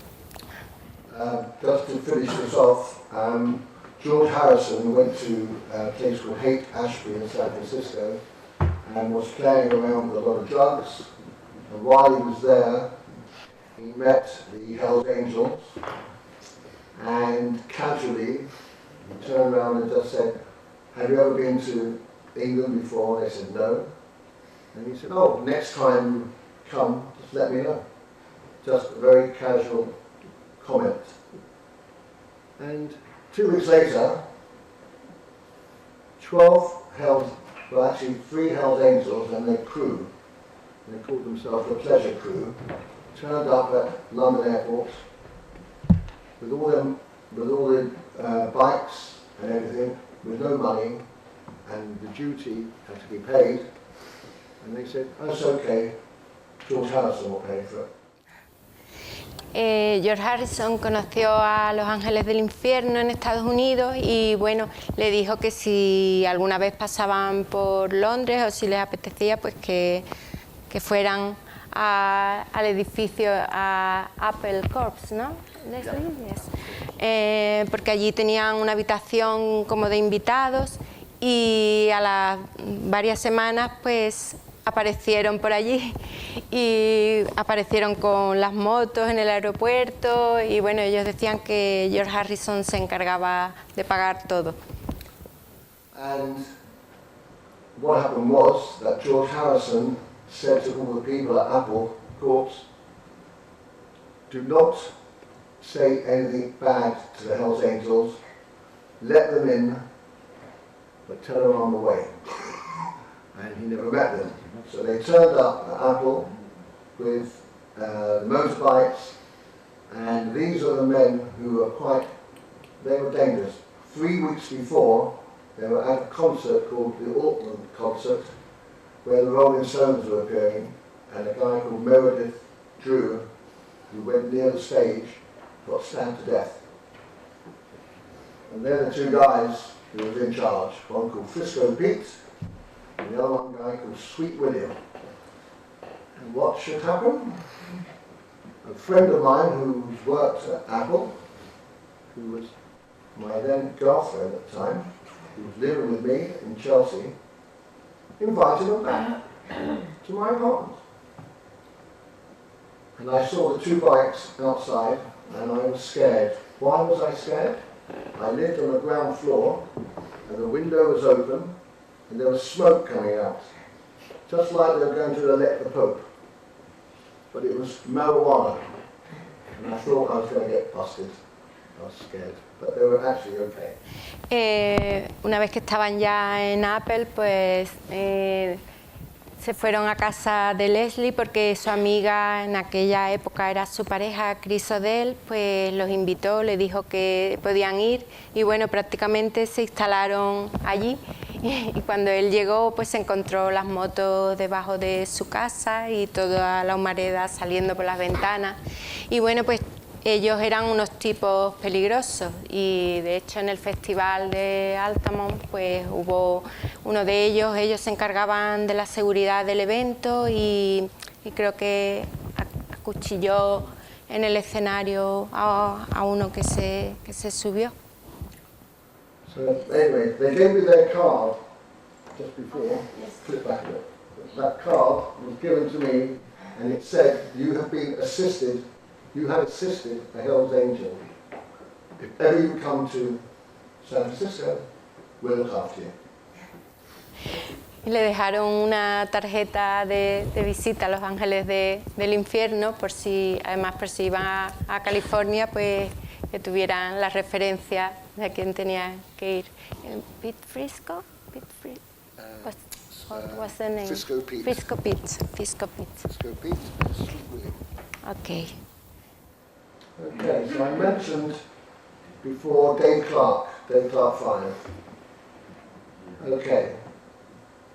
Just to finish this off, George Harrison went to a place called Haight-Ashbury in San Francisco and was playing around with a lot of drugs. And while he was there, he met the Hells Angels, and casually he turned around and just said, "Have you ever been to England before?" They said no. And he said, "Oh, next time you come, just let me know." Just a very casual comment. And 2 weeks later, 3 Hells Angels and their crew, they called themselves the Pleasure Crew, turned up at London Airport with all the bikes and everything, with no money, and the duty had to be paid. And they said, "Oh, it's okay, George Harrison will pay for it." George Harrison conoció a los Ángeles del Infierno en Estados Unidos y bueno, le dijo que si alguna vez pasaban por Londres o si les apetecía, pues que fueran al edificio, a Apple Corps, ¿no? Leslie? Yes. Porque allí tenían una habitación como de invitados y a las varias semanas pues aparecieron por allí y aparecieron con las motos en el aeropuerto y bueno, ellos decían que George Harrison se encargaba de pagar todo. And what happened was that George Harrison said to all the people at Apple Corps, do not say anything bad to the Hells Angels, let them in, but tell them on the way. And he never met them. So they turned up at Apple with motorbikes, and these are the men who were they were dangerous. 3 weeks before, they were at a concert called the Altman Concert, where the Rolling Stones were appearing, and a guy called Meredith Drew, who went near the stage, got stabbed to death. And they're the two guys who was in charge, one called Frisco Pete, and the other one guy called Sweet William. And what should happen? A friend of mine who's worked at Apple, who was my then girlfriend at the time, who was living with me in Chelsea, invited them back to my apartment. And I saw the two bikes outside, and I was scared. Why was I scared? I lived on the ground floor, and the window was open, and there was smoke coming out, just like they were going to elect the Pope. But it was marijuana, and I thought I was going to get busted. I was scared, but they were actually okay. Una vez que estaban ya en Apple, pues se fueron a casa de Leslie porque su amiga en aquella época era su pareja, Chris O'Dell, pues los invitó, le dijo que podían ir y bueno, prácticamente se instalaron allí y cuando él llegó pues se encontró las motos debajo de su casa y toda la humareda saliendo por las ventanas y bueno, pues ellos eran unos tipos peligrosos y de hecho en el festival de Altamont pues hubo uno de ellos se encargaban de la seguridad del evento y creo que acuchilló en el escenario a uno que se subió. So anyway, they gave me their card just before, flip back a bit. That card was given to me and it said, you have assisted a Hells Angel. If ever you come to San Francisco, we'll look after you. Y le dejaron una tarjeta de visita a Los Ángeles del Infierno, por si iban a California, pues que tuvieran la referencia de a quién tenía que ir. Pete Frisco? What's the name? Frisco Pete. Frisco Pete. Frisco Pete. Okay. Okay, so I mentioned before Dave Clark 5. Okay,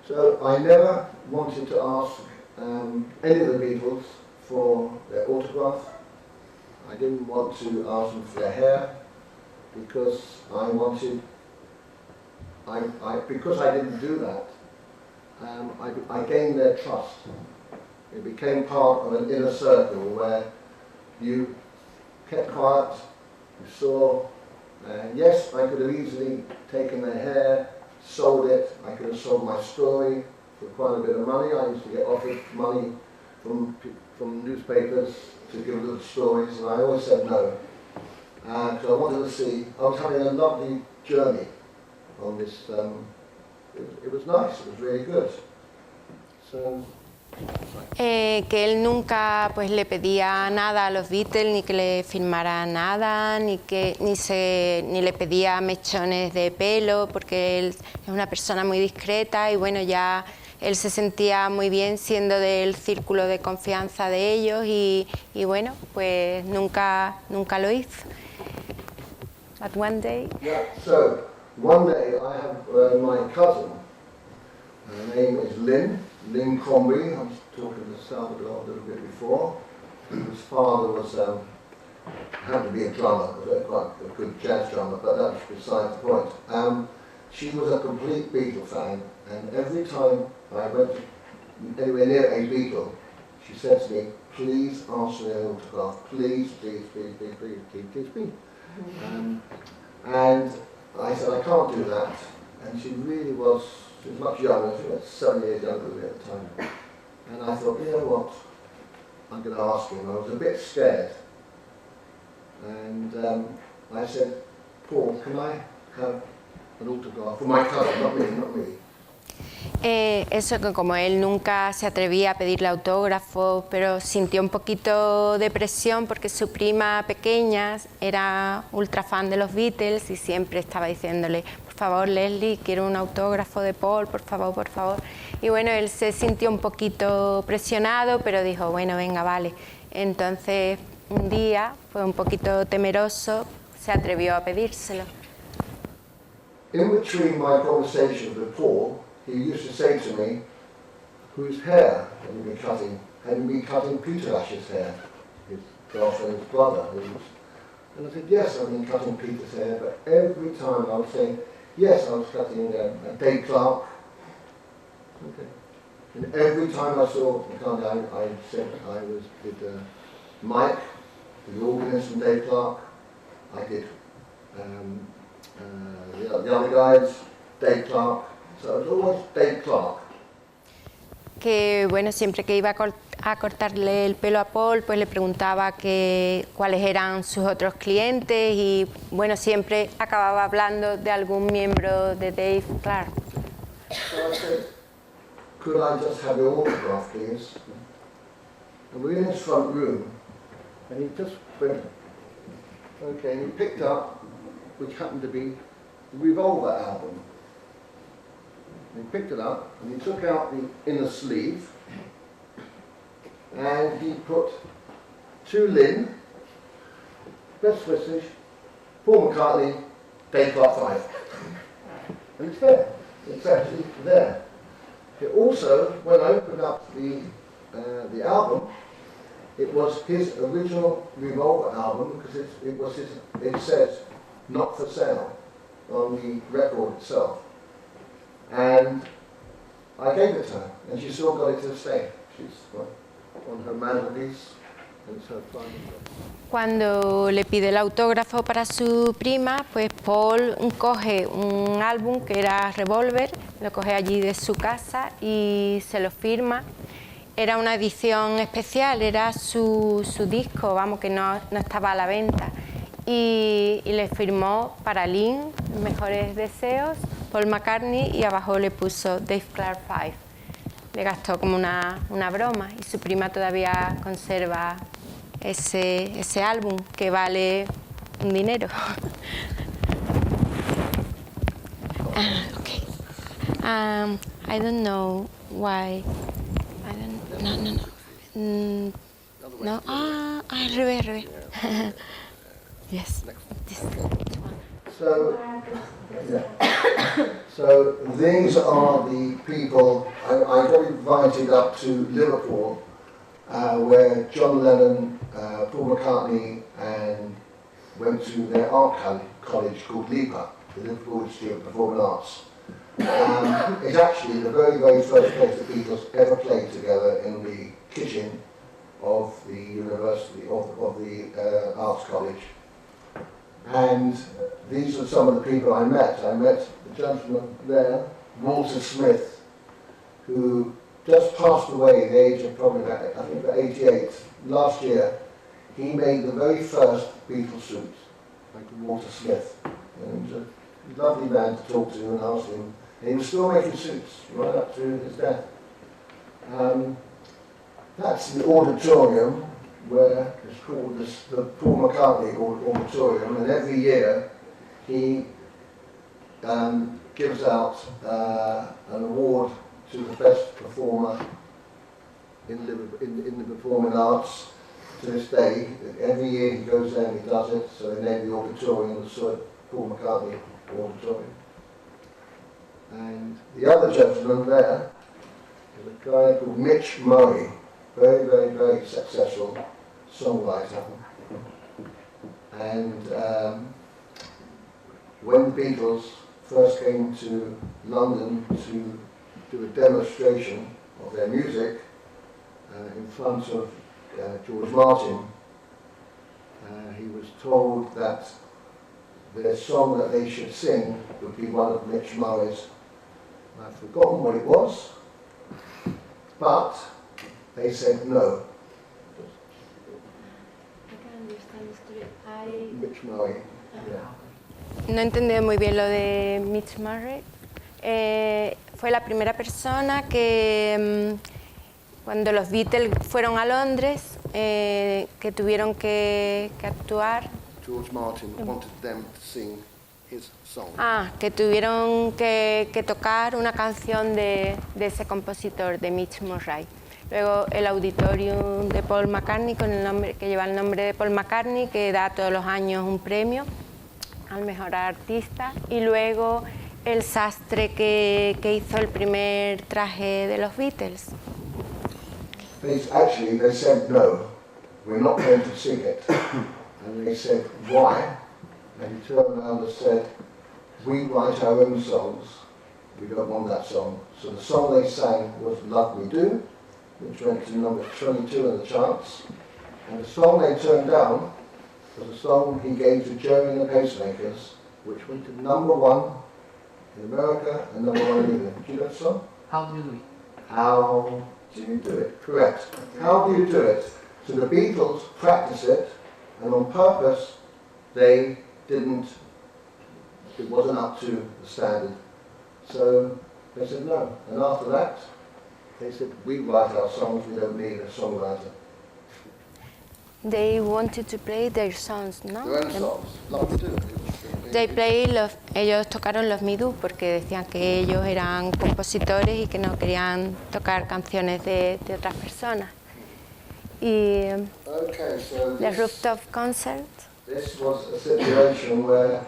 so I never wanted to ask any of the Beatles for their autograph. I didn't want to ask them for their hair because because I didn't do that, I gained their trust. It became part of an inner circle where you kept quiet, you saw, yes, I could have easily taken their hair, sold it, I could have sold my story for quite a bit of money. I used to get offered money from newspapers to give little stories, and I always said no. Because I wanted to see, I was having a lovely journey on this, it was nice, it was really good. So, que él nunca pues le pedía nada a los Beatles, ni que le firmara nada, ni le pedía mechones de pelo, porque él es una persona muy discreta y bueno, ya él se sentía muy bien siendo del círculo de confianza de ellos y bueno, pues nunca lo hizo. But one day... Yeah, so one day I have my cousin, her name is Lynn Crombie. I was talking to Salvador a little bit before, whose father was, had to be a drummer, quite a good jazz drummer, but that was beside the point. She was a complete Beatle fan, and every time I went anywhere near a Beatle, she said to me, please ask for their autograph, please, please, please, please, please, please, please, please. And I said, I can't do that, and she really was, she was much younger, she was 7 years younger than me at the time. And I thought, you know what, I'm going to ask him. I was a bit scared. And I said, Paul, can I have an autograph for my cousin, not me. Eso, que como él nunca se atrevía a pedirle autógrafo, pero sintió un poquito de presión porque su prima pequeña era ultra fan de los Beatles y siempre estaba diciéndole, por favor Leslie, quiero un autógrafo de Paul, por favor, por favor. Y bueno, él se sintió un poquito presionado, pero dijo, bueno, venga, vale. Entonces un día, fue un poquito temeroso, se atrevió a pedírselo. In between my conversations with Paul, he used to say to me, whose hair had you been cutting? Had you been cutting Peter Ash's hair, his girlfriend's brother? And I said, yes, I've been cutting Peter's hair, but every time I was saying, yes, I was cutting Dave Clark. Okay. And every time I saw McCartney, I said I was with Mike, the organist from Dave Clark. I did the other guys, Dave Clark. So it was always Dave Clark. Que bueno, siempre que iba a cortarle el pelo a Paul, pues le preguntaba cuáles eran sus otros clientes y bueno, siempre acababa hablando de algún miembro de Dave Clark. So I said, could I just have your autograph, please? And we were in his front room, and he just went, okay, and he picked up, which happened to be the Revolver album. And he picked it up, and he took out the inner sleeve, and he put to Lynn, Best Swedish, Paul McCartney, Dave Clark 5. And it's there. It's actually there. It also, when I opened up the album, it was his original Revolver album because it says "Not for Sale" on the record itself. And I gave it to her, and she still got it to this day. She's on her mantelpiece, and it's her final. Cuando le pide el autógrafo para su prima, pues Paul coge un álbum que era Revolver, lo coge allí de su casa y se lo firma. Era una edición especial, era su disco, vamos, que no estaba a la venta. Y le firmó para Lynn, Mejores Deseos, Paul McCartney, y abajo le puso Dave Clark 5. Le gastó como una broma y su prima todavía conserva ese álbum que vale un dinero. Okay. I don't know why. No. Al revés. Yes. This one. So these are the people I got invited up to Liverpool, where John Lennon, Paul McCartney, and went to their art college called LIPA, the Liverpool Institute of Performing Arts. It's actually the very, very first place the Beatles ever played together, in the kitchen of the university, of the arts college. And these are some of the people I met. I met the gentleman there, Walter Smith, who just passed away at the age of probably about, I think about 88. Last year, he made the very first Beatles suit, like Walter Smith. And he was a lovely man to talk to and ask him. And he was still making suits right up to his death. That's the auditorium, where it's called the Paul McCartney Auditorium, and every year he gives out an award to the best performer in the performing arts. To this day, every year he goes there and he does it, so they name the auditorium the Paul McCartney Auditorium. And the other gentleman there is a guy called Mitch Murray, very, very, very successful songwriter. And when the Beatles first came to London to do a demonstration of their music in front of George Martin, he was told that the song that they should sing would be one of Mitch Murray's. I've forgotten what it was, but they said no. Mitch Murray. Yeah. No entendí muy bien lo de Mitch Murray. fue la primera persona que cuando los Beatles fueron a Londres, que tuvieron que actuar. George Martin wanted them to sing his song. Que tuvieron que tocar una canción de ese compositor, de Mitch Murray. Luego el Auditorium de Paul McCartney, con el nombre, que lleva el nombre de Paul McCartney, que da todos los años un premio al mejor artista. Y luego el sastre que hizo el primer traje de los Beatles. Actually, they said no, we're not going to sing it. And they said, why? And he turned around and said, we write our own songs, we don't want that song. So the song they sang was Love Me Do, which went to number 22 in the charts. And the song they turned down was a song he gave to Joey and the Pacemakers, which went to number 1 in America and number 1 in England. Do you know the song? How do you do it? How do you do it? Correct. How do you do it? So the Beatles practice it, and on purpose they didn't, it wasn't up to the standard. So they said no. And after that, they said, we write our songs, we don't need a songwriter. They wanted to play their songs, ¿no? Their own songs. Love to do it. Ellos tocaron los Midú porque decían que ellos eran compositores y que no querían tocar canciones de otras personas. Y Okay, so the rooftop concert. this was a situation where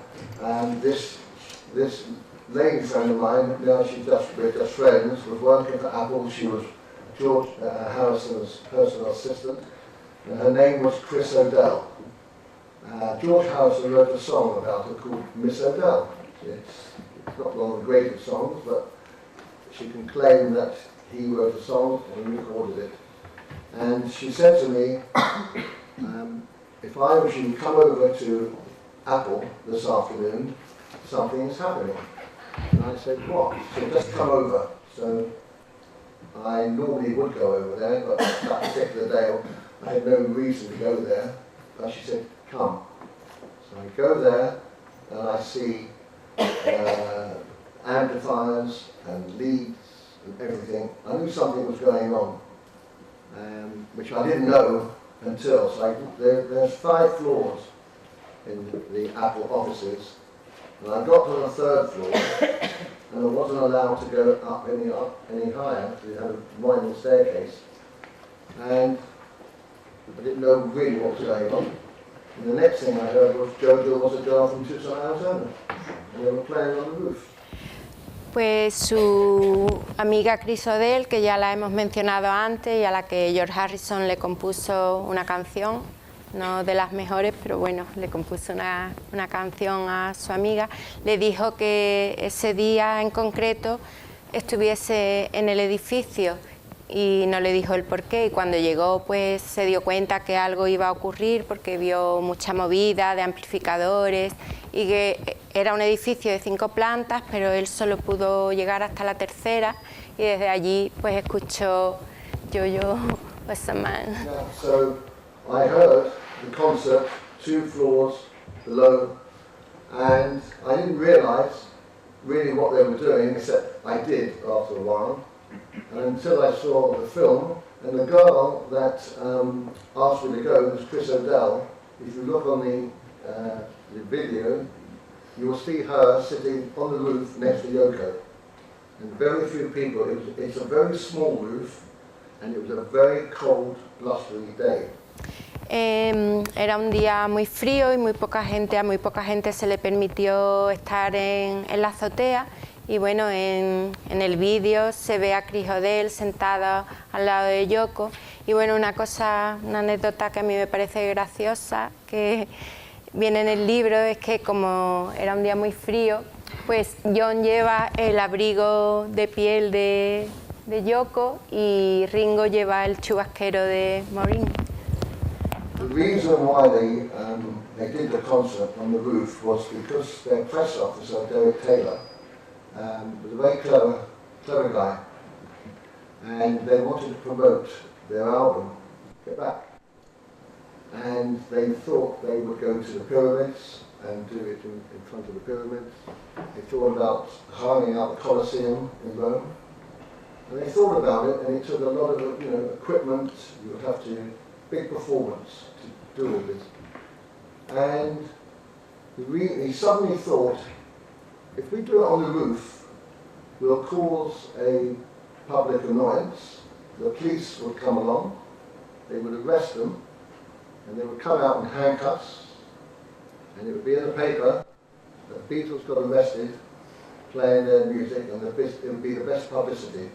this lady friend of mine, now we're just friends, was working for Apple. She was George Harrison's personal assistant, and her name was Chris O'Dell. George Harrison wrote a song about her called Miss O'Dell. It's not one of the greatest songs, but she can claim that he wrote a song and recorded it. And she said to me, if I was you, come over to Apple this afternoon, something is happening. And I said, what? She said, just come over. So I normally would go over there, but that particular day I had no reason to go there. But she said, come. So I go there and I see amplifiers and leads and everything. I knew something was going on, which I didn't know until. So there's 5 floors in the Apple offices, and I got to the 3rd floor and I wasn't allowed to go up any higher because we had a winding staircase, and I didn't know really what was going on. And the next thing I heard was Jojo was a girl from Tucson, Arizona, and they were playing on the roof. Pues su amiga Chris O'Dell, que ya la hemos mencionado antes y a la que George Harrison le compuso una canción, no de las mejores, pero bueno, le compuso una canción a su amiga, le dijo que ese día en concreto estuviese en el edificio y no le dijo el porqué, y cuando llegó pues se dio cuenta que algo iba a ocurrir porque vio mucha movida de amplificadores y que era un edificio de 5 plantas, pero él solo pudo llegar hasta la 3ª y desde allí pues escuchó Yo Was a Man. Yeah, so I heard the concert 2 floors below, and I didn't realise really what they were doing, except I did after a while. And until I saw the film, and the girl that asked me to go was Chris O'Dell. If you look on the video, you will see her sitting on the roof next to Yoko. And very few people, it's a very small roof, and it was a very cold, blustery day. Era un día muy frío y a muy poca gente se le permitió estar en la azotea. Y bueno, en el vídeo se ve a Chris O'Dell sentada al lado de Yoko. Y bueno, una anécdota que a mí me parece graciosa, que viene en el libro, es que como era un día muy frío, pues John lleva el abrigo de piel de Yoko y Ringo lleva el chubasquero de Maureen. The reason why they did the concert on the roof was because their press officer, Derek Taylor, was a very clever guy, and they wanted to promote their album, Get Back. And they thought they would go to the pyramids and do it in front of the pyramids. They thought about hiring out the Colosseum in Rome. And they thought about it, and it took a lot of equipment. You would have to big performance to do all this. And he suddenly thought, if we do it on the roof, we'll cause a public annoyance. The police would come along, they would arrest them, and they would come out in handcuffs, and it would be in the paper that the Beatles got arrested playing their music, and it would be the best publicity.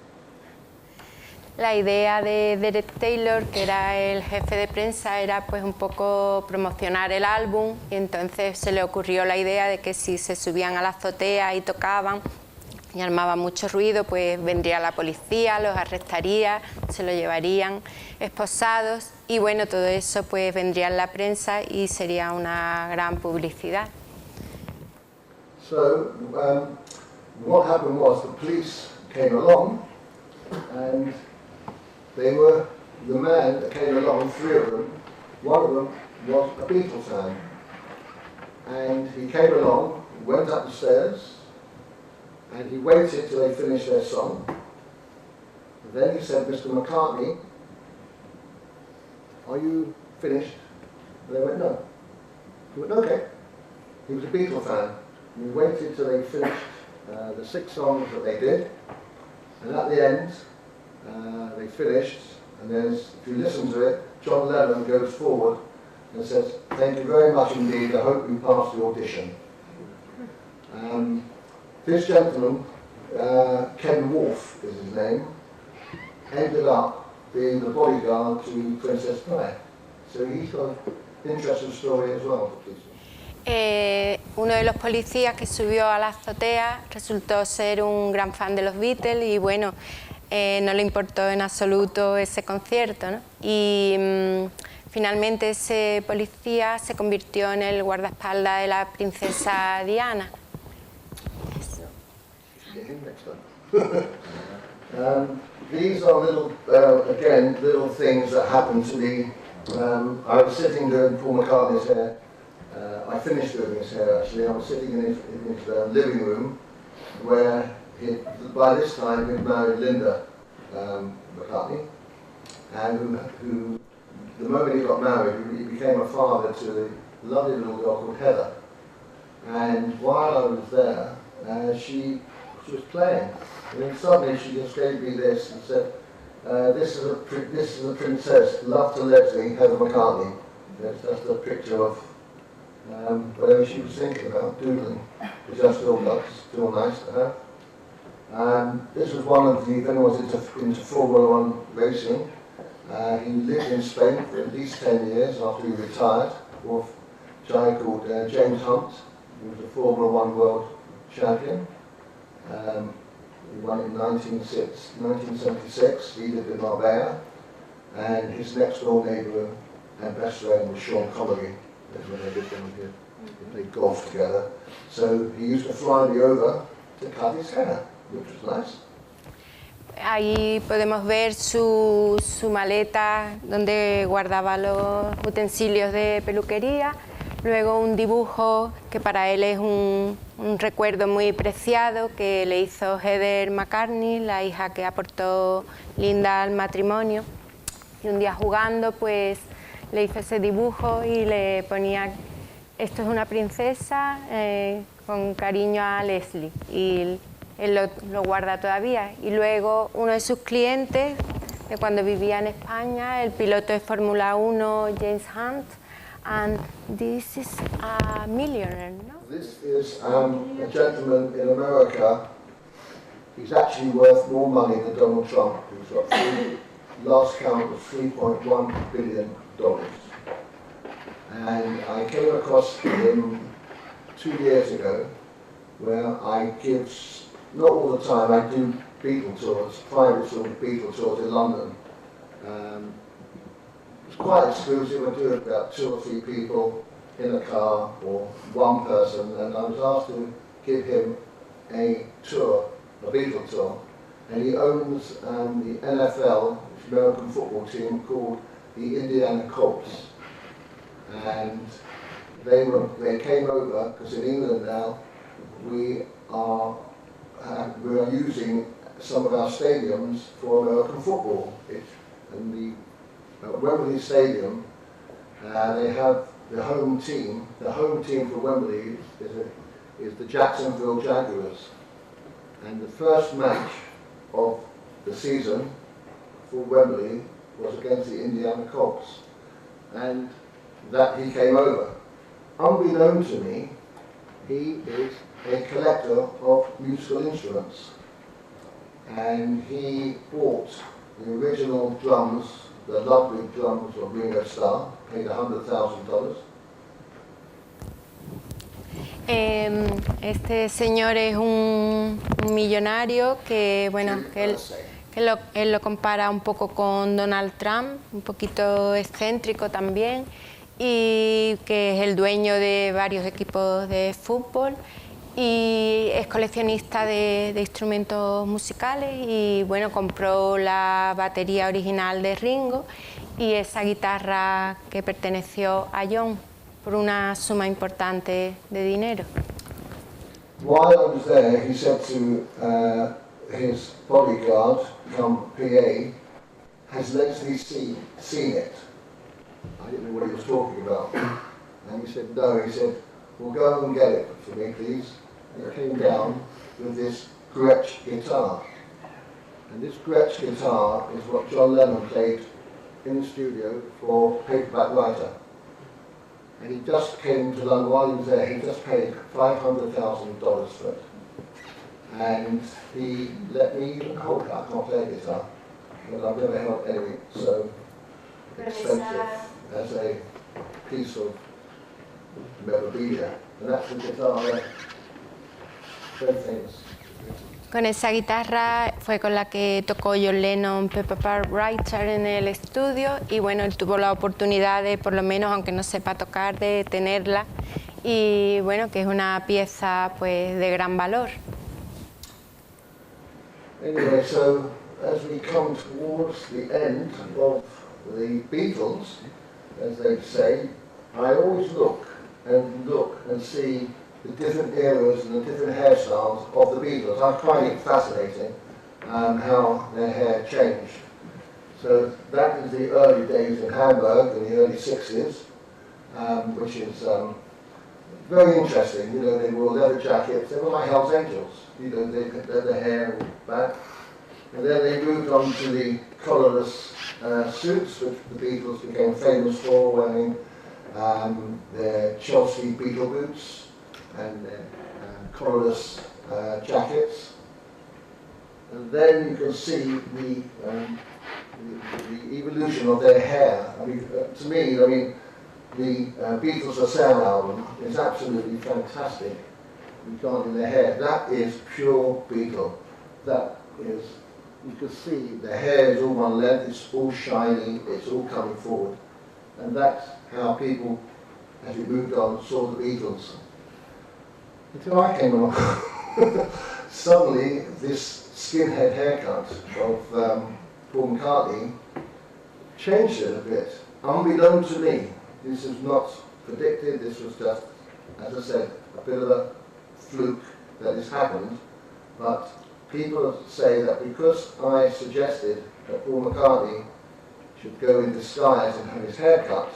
La idea de Derek Taylor, que era el jefe de prensa, era pues un poco promocionar el álbum, y entonces se le ocurrió la idea de que si se subían a la azotea y tocaban y armaban mucho ruido, pues vendría la policía, los arrestaría, se lo llevarían esposados, y bueno, todo eso pues vendría en la prensa y sería una gran publicidad. So what happened was the police came along, and they were, the man that came along, three of them, one of them was a Beatles fan. And he came along, went up the stairs, and he waited till they finished their song. And then he said, Mr. McCartney, are you finished? And they went, no. He went, okay. He was a Beatles fan. And he waited till they finished the 6 songs that they did. And at the end, they finished, and if you listen to it, John Lennon goes forward and says, thank you very much indeed, I hope you passed the audition. This gentleman, Ken Wolfe is his name, ended up being the bodyguard to Princess Di. So he's got an interesting story as well. Uno de los policías que subió a la azotea resultó ser un gran fan de los Beatles y bueno, no le importó en absoluto ese concierto, ¿no? Y finalmente ese policía se convirtió en el guardaespaldas de la princesa Diana. These are little, again, little things that happened to me. I was sitting doing Paul McCartney's hair. I finished doing his hair actually. I was sitting in his living room where by this time he'd married Linda McCartney, and who, the moment he got married, he became a father to the lovely little girl called Heather. And while I was there, she was playing, and then suddenly she just gave me this and said, this is a princess, love to Leslie, Heather McCartney. That's a picture of whatever she was thinking about, doodling, which I still love, still nice to her. This was one of the, if anyone's into Formula 1 racing, he lived in Spain for at least 10 years after he retired, with a guy called James Hunt. He was a Formula 1 world champion. He won in 1976, he lived in Marbella, and his next door neighbour and best friend was Sean Connery. That's when they lived down here. They played golf together. So he used to fly me over to cut his hair, which was nice. Ahí podemos ver su maleta donde guardaba los utensilios de peluquería, luego un dibujo que para él es un recuerdo muy preciado que le hizo Heather McCartney, la hija que aportó Linda al matrimonio, y un día jugando pues le hizo ese dibujo y le ponía, esto es una princesa, con cariño a Leslie, y él lo guarda todavía. Y luego uno de sus clientes, de cuando vivía en España, el piloto de Fórmula 1, James Hunt, and this is a millionaire, no? This is a gentleman in America. He's actually worth more money than Donald Trump, who's got last count of $3.1 billion. And I came across him 2 years ago, where I give, not all the time, I do Beatle tours, private sort of Beatle tours in London. It's quite exclusive. I do about 2 or 3 people in a car or one person, and I was asked to give him a tour, a Beatle tour, and he owns the NFL, American football team called the Indiana Colts, and they came over because in England now we are using some of our stadiums for American football. And the Wembley Stadium, they have the home team. The home team for Wembley is the Jacksonville Jaguars. And the first match of the season for Wembley was against the Indiana Colts. And that he came over. Unbeknown to me, he is a collector of musical instruments. And he bought the original drums, the Ludwig drums of Ringo Starr, paid $100,000. Este señor es un millonario que, bueno, que él lo compara un poco con Donald Trump, un poquito excéntrico también, y que es el dueño de varios equipos de fútbol y es coleccionista de instrumentos musicales y, bueno, compró la batería original de Ringo y esa guitarra que perteneció a John por una suma importante de dinero. While I was there, he said to his bodyguard, come PA, has Leslie seen it? I didn't know what he was talking about. And he said, no. He said, well, go and get it for me, please. And he came down with this Gretsch guitar. And this Gretsch guitar is what John Lennon played in the studio for Paperback Writer. And he just came to London while he was there. He just paid $500,000 for it. And he let me hold it. I can't play guitar, but I've never held anything so expensive as a piece of memorabilia. And that's the guitar there. Very famous. Con esa guitarra fue con la que tocó John Lennon Paperback Writer en el estudio y, bueno, él tuvo la oportunidad de, por lo menos, aunque no sepa tocar, de tenerla y, bueno, que es una pieza pues de gran valor. Anyway, so as we come towards the end of the Beatles, as they say, I always look and see the different eras and the different hairstyles of the Beatles. I find it fascinating how their hair changed. So that is the early days in Hamburg in the early 60s, which is very interesting. You know, they wore leather jackets. They were like Hell's Angels. You know, they had their hair back. And then they moved on to the collarless suits, which the Beatles became famous for, wearing their Chelsea Beatle boots and their collarless jackets. And then you can see the evolution of their hair. I mean, to me, I mean, the Beatles A Sound album is absolutely fantastic regarding their hair. That is pure Beatle. That is, you can see the hair is all one length, it's all shiny, it's all coming forward. And that's how people, as we moved on, saw the Beatles. Until I came along, suddenly this skinhead haircut of Paul McCartney changed it a bit, unbeknown to me. This is not predicted, this was just, as I said, a bit of a fluke that has happened, but people say that because I suggested that Paul McCartney should go in disguise and have his hair cut,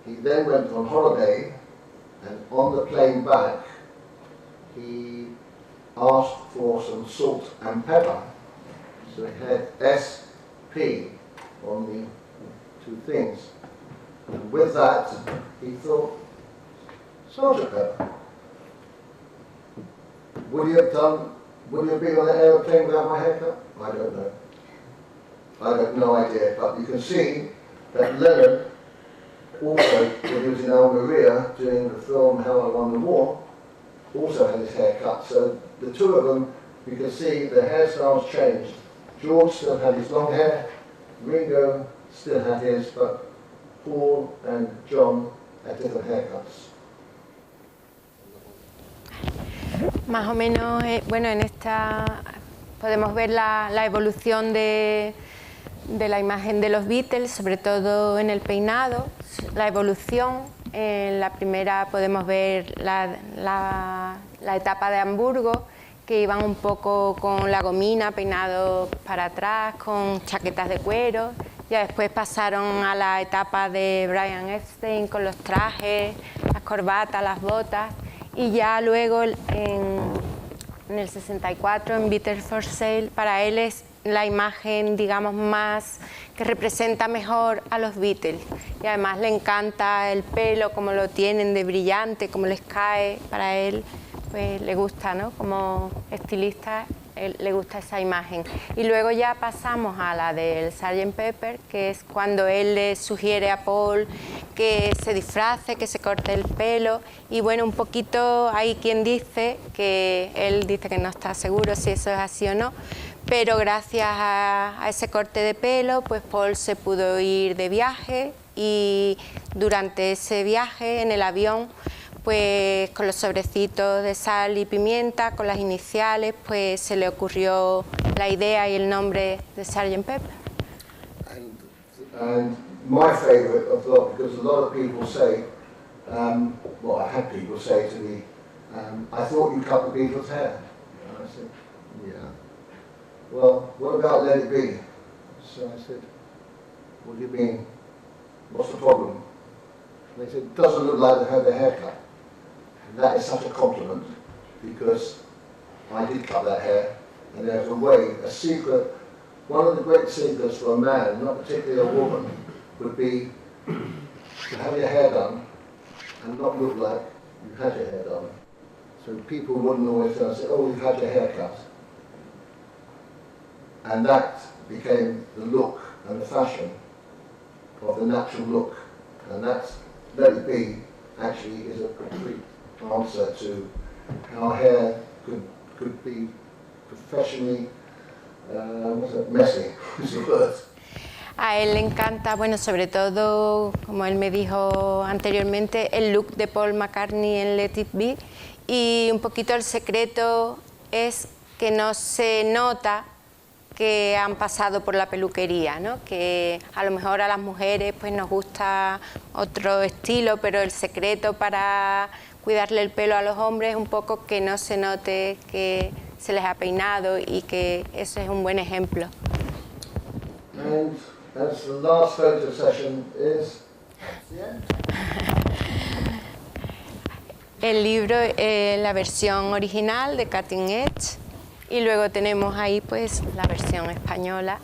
he then went on holiday, and on the plane back, he asked for some salt and pepper. So he had SP on the two things. And with that, he thought, Sergeant Pepper. Would he have been on the aeroplane without my haircut? I don't know. I have no idea. But you can see that Lennon also, when he was in Almeria doing the film How I Won the War, also had his hair cut. So the two of them, you can see the hairstyles changed. George still had his long hair, Ringo still had his, but Paul and John had different haircuts. Más o menos, bueno, en esta podemos ver la evolución de la imagen de los Beatles, sobre todo en el peinado, la evolución En la primera podemos ver la etapa de Hamburgo, que iban un poco con la gomina, peinados para atrás, con chaquetas de cuero. Ya después pasaron a la etapa de Brian Epstein con los trajes, las corbatas, las botas. Y ya luego en el 64, en Beatles for Sale, para él es la imagen, digamos, más que representa mejor a los Beatles. Y además le encanta el pelo, como lo tienen de brillante, como les cae. Para él, pues le gusta, ¿no? Como estilista, le gusta esa imagen. Y luego ya pasamos a la del Sgt. Pepper, que es cuando él le sugiere a Paul que se disfrace, que se corte el pelo. Y bueno, un poquito hay quien dice que él dice que no está seguro si eso es así o no, pero gracias a ese corte de pelo, pues Paul se pudo ir de viaje, y durante ese viaje en el avión, pues con los sobrecitos de sal y pimienta, con las iniciales, pues se le ocurrió la idea y el nombre de Sgt. Pepper. And my favourite of the lot, because a lot of people say, well, I had people say to me, I thought you cut the Beatles' hair. And I said, yeah. Well, what about Let It Be? So I said, what do you mean? What's the problem? And they said, it doesn't look like they had their hair cut. And that is such a compliment, because I did cut that hair, and there's a way, a secret. One of the great secrets for a man, not particularly a woman, would be to have your hair done and not look like you've had your hair done. So people wouldn't always say, oh, you've had your hair cut. And that became the look and the fashion of the natural look. And that's, Let It Be, actually is a complete answer to how hair could be professionally messy, is the word. A él le encanta, bueno, sobre todo, como él me dijo anteriormente, el look de Paul McCartney en Let It Be, y un poquito el secreto es que no se nota que han pasado por la peluquería, ¿no? Que a lo mejor a las mujeres pues nos gusta otro estilo, pero el secreto para cuidarle el pelo a los hombres es un poco que no se note que se les ha peinado, y que eso es un buen ejemplo. And as the last photo session is El libro, la versión original de Cutting Edge, y luego tenemos ahí pues la versión española,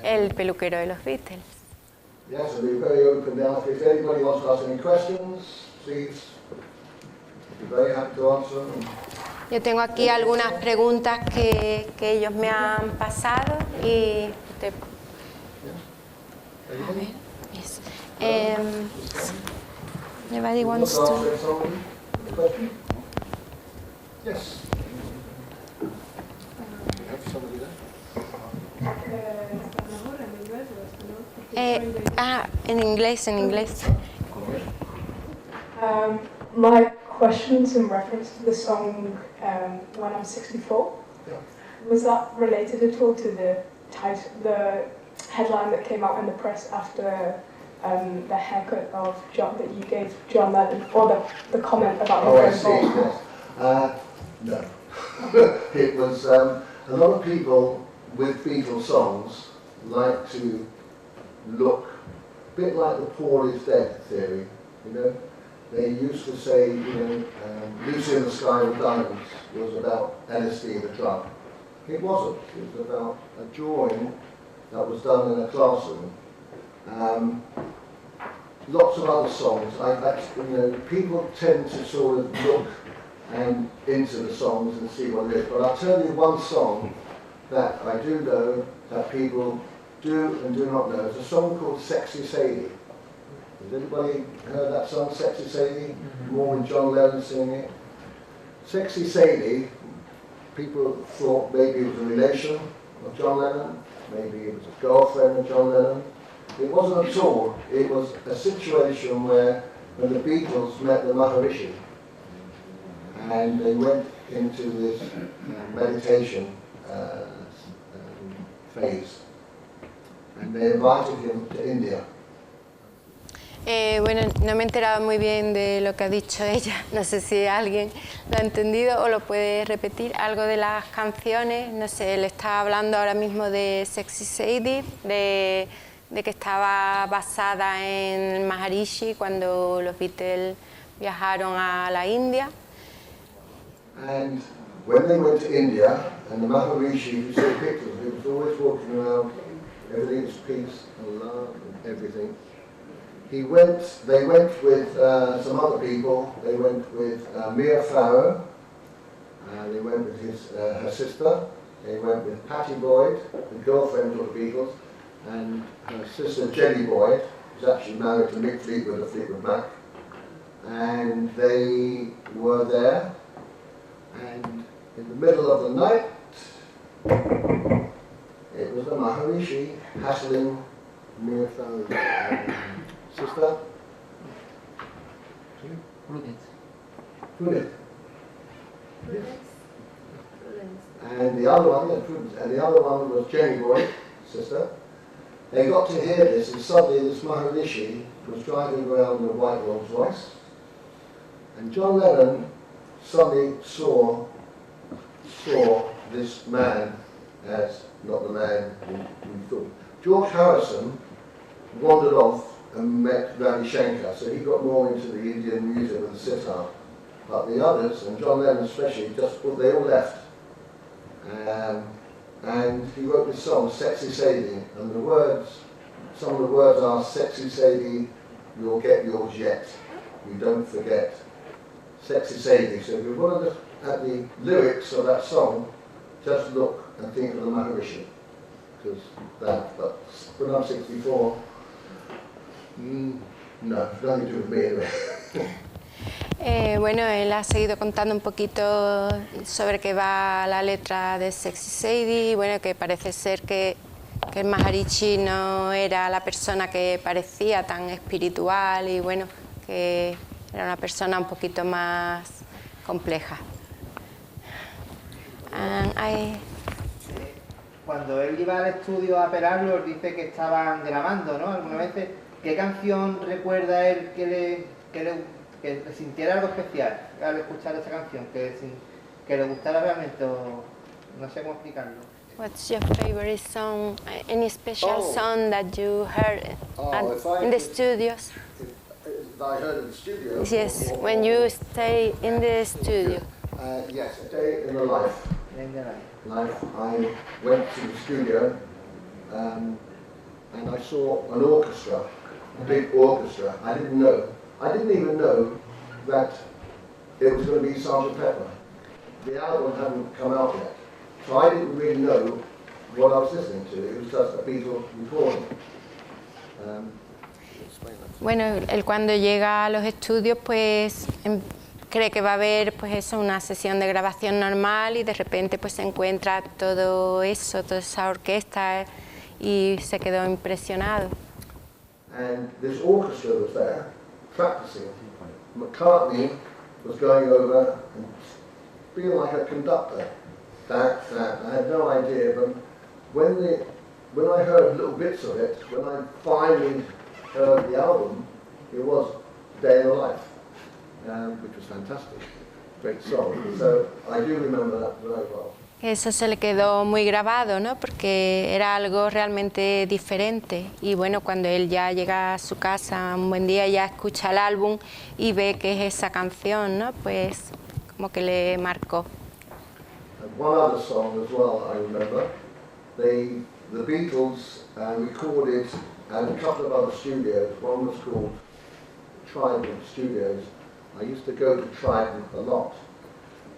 El peluquero de los Beatles. Yes, I'll be very open now. If anybody wants to ask any questions, please, I'll be very happy to answer them. Yo tengo aquí algunas preguntas que ellos me han pasado y te... A ver, yes. Anybody wants to... Yes. Have somebody there? En inglés. My question's in reference to the song When I'm 64. Yeah. Was that related at all to the headline that came out in the press after the haircut of John that you gave John Lennon, or the comment about Oh, I the see, yes. No. It was, a lot of people with Beatles songs like to look a bit like the Paul is dead theory, you know. They used to say, you know, Lucy in the Sky with Diamonds was about LSD, the drug. It wasn't. It was about a drawing that was done in a classroom. Lots of other songs. You know, people tend to sort of look into the songs and see what it is. But I'll tell you one song that I do know that people do and do not know. It's a song called Sexy Sadie. Has anybody heard that song, Sexy Sadie? More with John Lennon singing it. Sexy Sadie, people thought maybe it was a relation of John Lennon, maybe it was a girlfriend of John Lennon. It wasn't at all. It was a situation where when the Beatles met the Maharishi, and they went into this meditation phase, and they invited him to India. Bueno, no me he enterado muy bien de lo que ha dicho ella. No sé si alguien lo ha entendido o lo puede repetir. Algo de las canciones, no sé, le estaba hablando ahora mismo de Sexy Sadie, de que estaba basada en el Maharishi cuando los Beatles viajaron a la India. And when they went to India, and the Maharishi, you see pictures, he was always walking around, everything is peace and love and everything. They went with some other people. They went with Mia Farrow, they went with her sister, they went with Pattie Boyd, the girlfriend of the Beatles, and her sister Jenny Boyd, who's actually married to Mick Fleetwood of Fleetwood Mac. And they were there, and in the middle of the night, it was the Maharishi hassling Mia Farrow's sister. Prudence. And the other one, Prudence, and the other one was Jenny Boyd, sister. They got to hear this, and suddenly this Maharishi was driving around in a white Rolls Royce, and John Lennon suddenly saw this man as not the man we thought. George Harrison wandered off and met Ravi Shankar, so he got more into the Indian music with the sitar. But the others, and John Lennon especially, they all left. And he wrote this song, Sexy Sadie, and some of the words are, Sexy Sadie, you'll get yours yet, you don't forget. Sexy Sadie. So if you want to look at the lyrics of that song, just look and think of the Maharishi. Because but when I'm 64, no, nothing to do with me anyway. Bueno, él ha seguido contando un poquito sobre qué va la letra de Sexy Sadie, y bueno, que parece ser que el Maharishi no era la persona que parecía, tan espiritual, y bueno, que era una persona un poquito más compleja. Cuando él iba al estudio a operarlo, dice que estaban grabando, ¿no? Algunas veces, ¿qué canción recuerda él que le sintiera algo especial al escuchar esa canción? Que le gustara realmente, o no sé cómo explicarlo. What's your favorite song? Any special song that you heard in the studios? I heard in the studio. Yes, when you stay in the studio. Yes, a day in the life. Life. I went to the studio and I saw an orchestra, a big orchestra. I didn't even know that it was going to be Sgt. Pepper. The album hadn't come out yet, so I didn't really know what I was listening to. It was just a Beatles recording. Bueno, él cuando llega a los estudios, pues cree que va a haber pues eso, una sesión de grabación normal, y de repente pues se encuentra todo eso, toda esa orquesta, y se quedó impresionado. And this orchestra was there practicing. McCartney was going over and being like a conductor. That. I had no idea, but when I heard little bits of it, when I finally heard the album, it was Day in the Life, which was fantastic, great song. So I do remember that very well. Eso se le quedó muy grabado, ¿no? Porque era algo realmente diferente. Y bueno, cuando él ya llega a su casa un buen día, ya escucha el álbum y ve que es esa canción, ¿no? Pues como que le marcó. And one other song as well I remember. The Beatles recorded at a couple of other studios. One was called Trident Studios. I used to go to Trident a lot.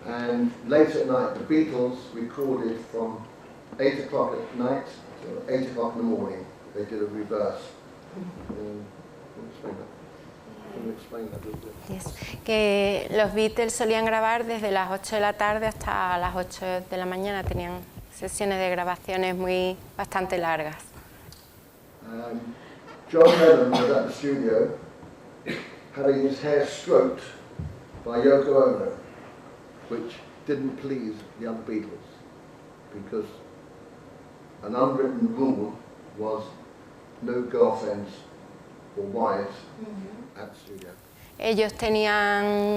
And late at night, the Beatles recorded from 8 o'clock at night to 8 o'clock in the morning. They did a reverse. Can you explain that a little bit? Yes. Que los Beatles solían grabar desde las 8 de la tarde hasta las 8 de la mañana. Tenían sesiones de grabaciones bastante largas. John Lennon was at the studio having his hair stroked by Yoko Ono, which didn't please the other Beatles, because an unwritten rule was no girlfriends or wives at the studio.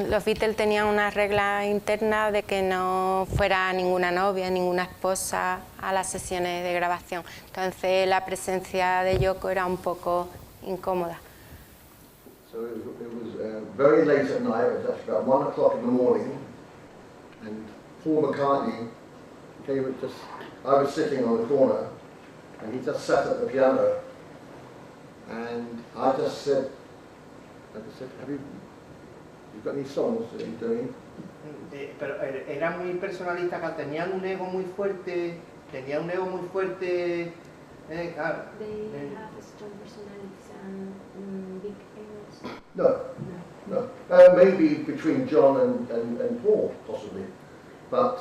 Los Beatles tenían una regla interna de que no fuera ninguna novia, ninguna esposa a las sesiones de grabación. Entonces la presencia de Yoko era un poco incómoda. So it was very late at night, it was actually about 1 o'clock in the morning, and Paul McCartney came at just, I was sitting on the corner, and he just sat at the piano, and I just said, have you got any songs that you're doing? Pero era muy personalista, tenían un ego muy fuerte, claro. They have strong personalities and big egos. No. Maybe between John and Paul, possibly. But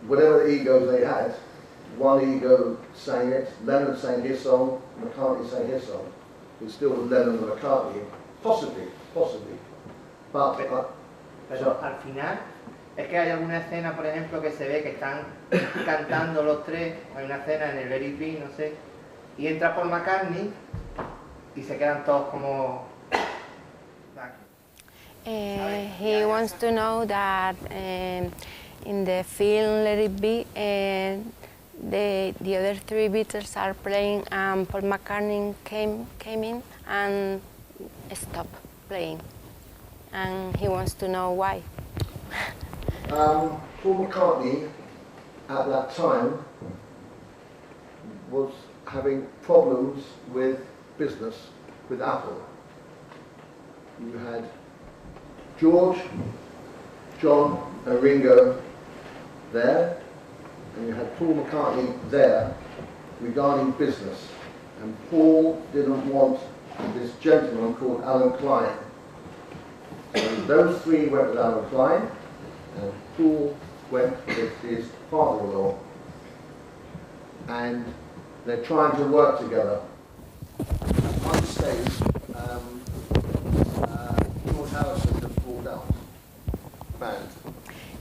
whatever the egos they had, one ego sang it, Lennon sang his song, McCartney sang his song. It still was Lennon and McCartney, possibly. But Pero al final, es que hay alguna escena, por ejemplo, que se ve que están cantando los tres, hay una escena en el Let It Be, no sé, y entra Paul McCartney y se quedan todos como... He wants to know that in the film Let It Be, the other three Beatles are playing and Paul McCartney came in and stopped playing. And he wants to know why. Paul McCartney at that time was having problems with business with Apple. You had George, John and Ringo there, and you had Paul McCartney there regarding business. And Paul didn't want this gentleman called Alan Klein. So those three went with Alan Klein, and Paul went with his father-in-law. And they're trying to work together. At one stage, George Harrison had pulled out the band.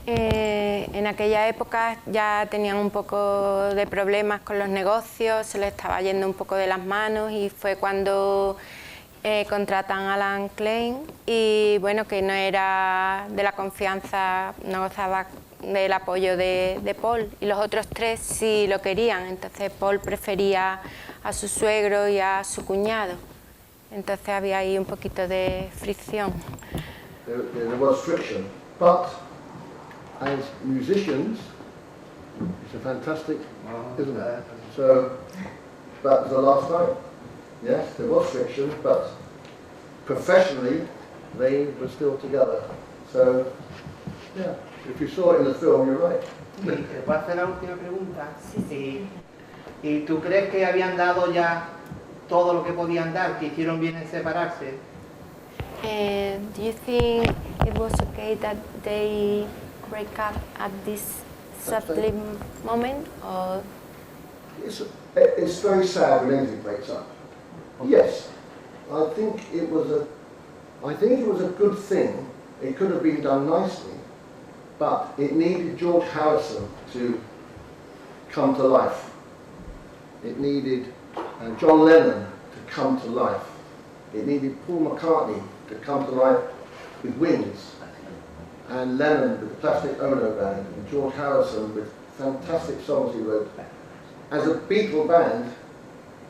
En aquella época ya tenían un poco de problemas con los negocios, se les estaba yendo un poco de las manos y fue cuando contratan a Alan Klein y bueno, que no era de la confianza, no gozaba del apoyo de Paul y los otros tres sí lo querían, entonces Paul prefería a su suegro y a su cuñado, entonces había ahí un poquito de fricción. There was friction, but as musicians, it's a fantastic, isn't it? So that was the last time. Yes, there was friction, but professionally, they were still together. So, yeah, if you saw it in the film, you're right. ¿Te puedo hacer la última pregunta? Sí. ¿Y tú crees que habían dado ya todo lo que podían dar, que hicieron bien en separarse? Do you think it was okay that they break up at this sadly moment? Or? It's very sad when anything breaks up. Yes, I think it was a good thing. It could have been done nicely, but it needed George Harrison to come to life. It needed John Lennon to come to life. It needed Paul McCartney to come to life with Wings, and Lennon with the Plastic Ono Band, and George Harrison with fantastic songs he wrote. As a Beatle band,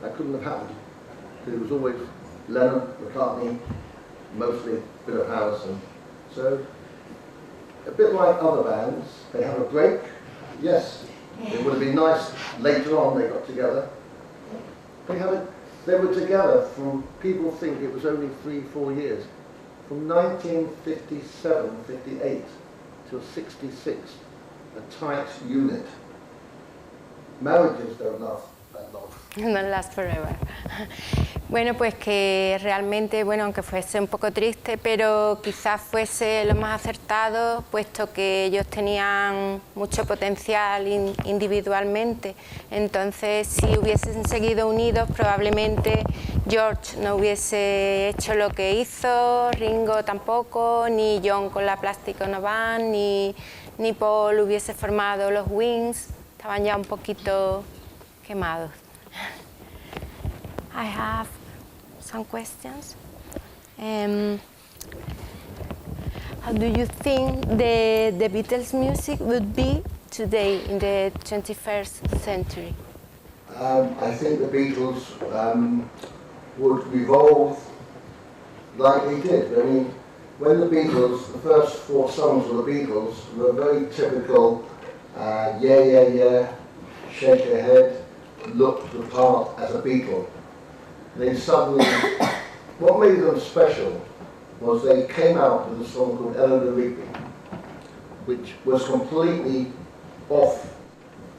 that couldn't have happened. It was always Lennon, McCartney, mostly a bit of Harrison. So, a bit like other bands, they have a break. Yes, it would have been nice later on they got together. They were together from, people think it was only 3-4 years. From 1957, 58 till 66, a tight unit. Marriages don't last that long. Don't last forever. Bueno, pues que realmente, bueno, aunque fuese un poco triste, pero quizás fuese lo más acertado, puesto que ellos tenían mucho potencial individualmente. Entonces, si hubiesen seguido unidos, probablemente George no hubiese hecho lo que hizo, Ringo tampoco, ni John con la Plastic Ono Band, ni Paul hubiese formado los Wings. Estaban ya un poquito quemados. I have some questions. How do you think the Beatles' music would be today in the 21st century? I think the Beatles would evolve like they did. I mean, when the Beatles, the first 4 songs of the Beatles were very typical, yeah, yeah, yeah, shake your head, look the part as a Beatle. Then suddenly, what made them special was they came out with a song called Eleanor Rigby, which was completely off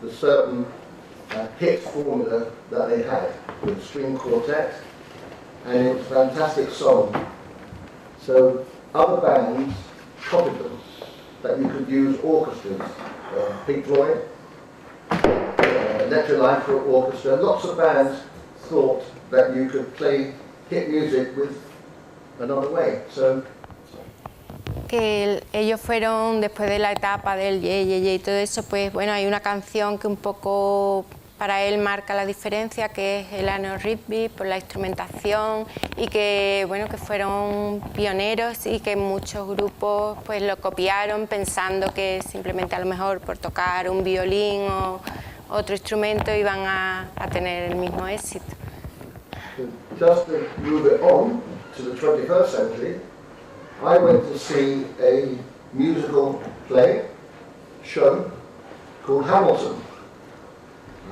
the certain hit formula that they had with the string quartet, and it was a fantastic song. So other bands copied them, that you could use orchestras, Pink Floyd, Electric Light Orchestra. Lots of bands thought that you could play hit music with another way. So, que ellos fueron, después de la etapa del ye, ye, ye y todo eso, pues bueno, hay una canción que un poco para él marca la diferencia, que es Eleanor Rigby, por la instrumentación, y que bueno, que fueron pioneros y que muchos grupos pues lo copiaron pensando que simplemente a lo mejor por tocar un violín o otro instrumento iban a tener el mismo éxito. just to move it on to the 21st century, I went to see a musical play, show, called Hamilton.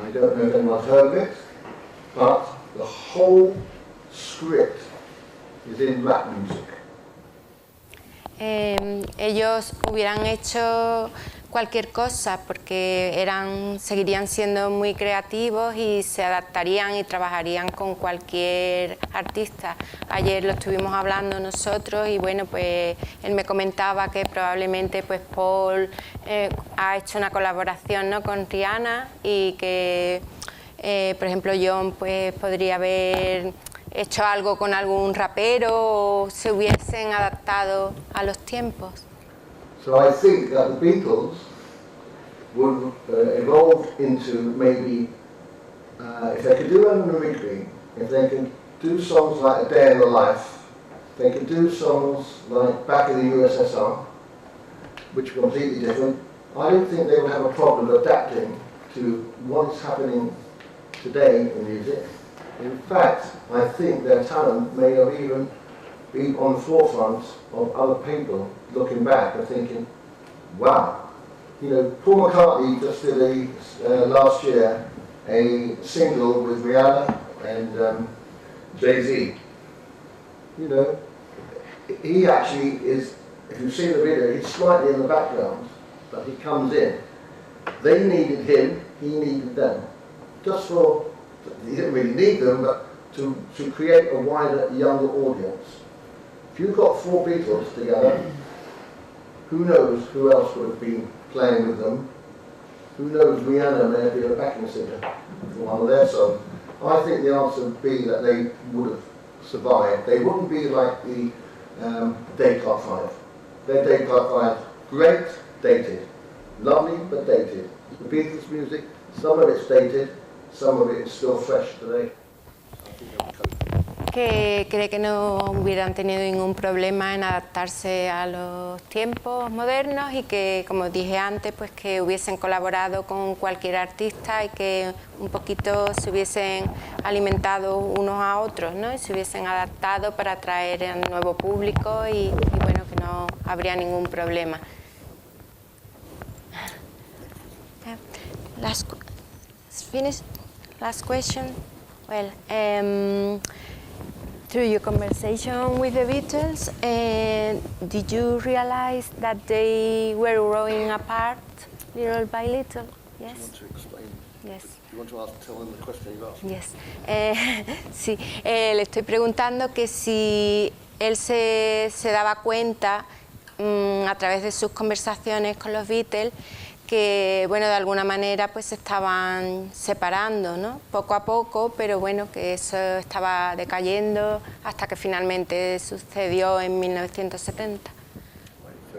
I don't know if anyone's heard of it, but the whole script is in rap music. Ellos hubieran hecho cualquier cosa porque seguirían siendo muy creativos y se adaptarían y trabajarían con cualquier artista. Ayer lo estuvimos hablando nosotros y bueno, pues él me comentaba que probablemente pues Paul ha hecho una colaboración, ¿no?, con Rihanna, y que por ejemplo John pues podría haber hecho algo con algún rapero o se hubiesen adaptado a los tiempos. So I think that the Beatles would evolve into maybe, if they could do Eleanor Rigby, if they could do songs like A Day in the Life, they could do songs like Back in the USSR, which are completely different. I don't think they would have a problem adapting to what is happening today in music. In fact, I think their talent may have even been on the forefront of other people looking back and thinking, wow. You know, Paul McCartney just did last year a single with Rihanna and Jay-Z. You know, he actually is, if you see the video, he's slightly in the background, but he comes in. They needed him, he needed them. Just for, he didn't really need them, but to create a wider, younger audience. If you've got 4 Beatles together, who knows who else would have been playing with them? Who knows, Rihanna may have been a backing singer for one of their songs. I think the answer would be that they would have survived. They wouldn't be like the Day Club 5. Their Day Club 5, great, dated. Lovely, but dated. The Beatles music, some of it's dated, some of it is still fresh today. Que cree que no hubieran tenido ningún problema en adaptarse a los tiempos modernos y que, como dije antes, pues que hubiesen colaborado con cualquier artista y que un poquito se hubiesen alimentado unos a otros, ¿no? Y se hubiesen adaptado para atraer a un nuevo público y bueno, que no habría ningún problema. Last question. Well, through your conversation with the Beatles, did you realize that they were growing apart little by little? Yes. Do you want to explain? Yes. Do you want to tell them the question you've asked? Yes. Sí, le estoy preguntando que si él se daba cuenta a través de sus conversaciones con los Beatles que, bueno, de alguna manera pues se estaban separando, ¿no? Poco a poco, pero bueno, que eso estaba decayendo hasta que finalmente sucedió en 1970. So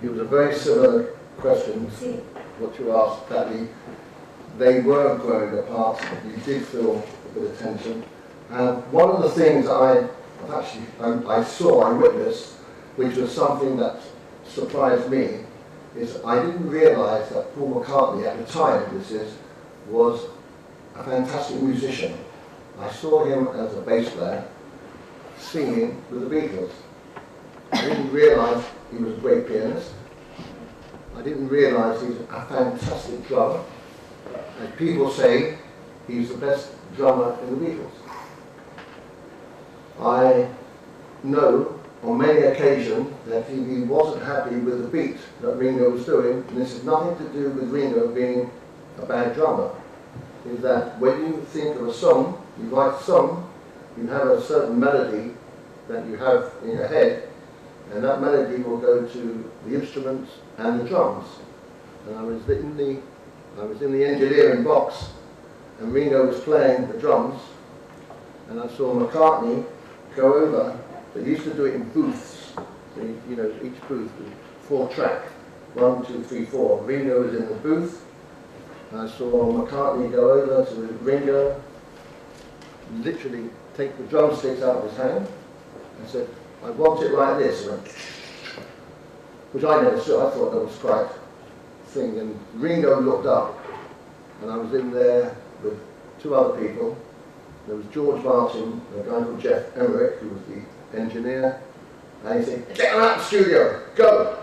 it was a very similar question to what you asked, that they were growing apart. You did feel a bit of tension. And one of the things I witnessed, which was something that surprised me, is I didn't realise that Paul McCartney at the time, was a fantastic musician. I saw him as a bass player singing with the Beatles. I didn't realise he was a great pianist. I didn't realise he's a fantastic drummer. As people say, he's the best drummer in the Beatles. I know on many occasions that he wasn't happy with the beat that Ringo was doing, and this has nothing to do with Ringo being a bad drummer. Is that when you think of a song, you write a song, you have a certain melody that you have in your head, and that melody will go to the instruments and the drums. And I was in the engineering box, and Ringo was playing the drums, and I saw McCartney go over. They used to do it in booths. So, you know, each booth was 4-track, 1, 2, 3, 4. Ringo was in the booth. I saw McCartney go over to Ringo, literally take the drumsticks out of his hand, and said, "I want it like this," which I never saw. I thought that was quite a thing. And Ringo looked up, and I was in there with 2 other people. There was George Martin, and a guy called Jeff Emmerich, who was the engineer, and he said, "Get him out of the studio, go!"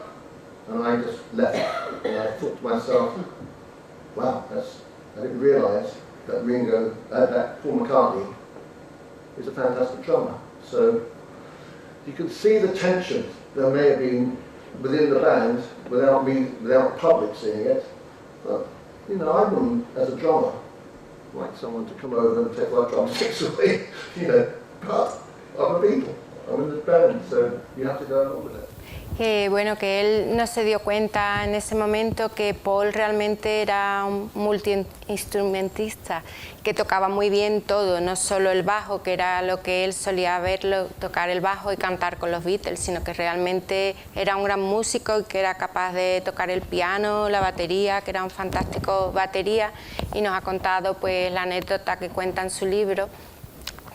And I just left, and I thought to myself, wow, I didn't realise that that Paul McCartney is a fantastic drummer. So you can see the tension there may have been within the band without the public seeing it. But, you know, I wouldn't, as a drummer, like someone to come over and take my drumsticks away, you know, but I'm a Beatle, I'm in this band, so you have to go along with it. Que bueno, que él no se dio cuenta en ese momento que Paul realmente era un multiinstrumentista, que tocaba muy bien todo, no solo el bajo, que era lo que él solía verlo, tocar el bajo y cantar con los Beatles, sino que realmente era un gran músico y que era capaz de tocar el piano, la batería, que era un fantástico batería, y nos ha contado pues la anécdota que cuenta en su libro,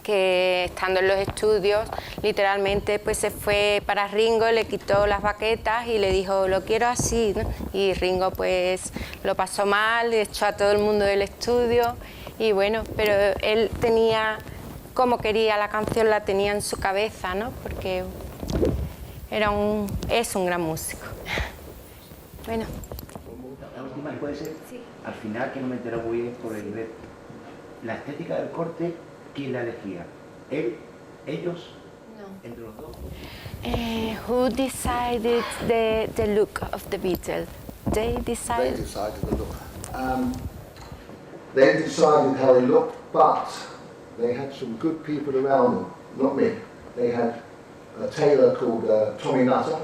que estando en los estudios, literalmente pues se fue para Ringo, le quitó las baquetas y le dijo, lo quiero así, ¿no? Y Ringo pues lo pasó mal, echó a todo el mundo del estudio y bueno, pero él tenía, como quería la canción, la tenía en su cabeza, ¿no? Porque es un gran músico. Bueno. La última puede ser, sí. Al final, que no me entero muy bien por el ver, la estética del corte, ¿quién la elegía? ¿Él? ¿Ellos? No. ¿Entre los dos? Who decided the look of the Beatles? They decided? They decided the look. They decided how they looked, but they had some good people around them, not me. They had a tailor called Tommy Nutter,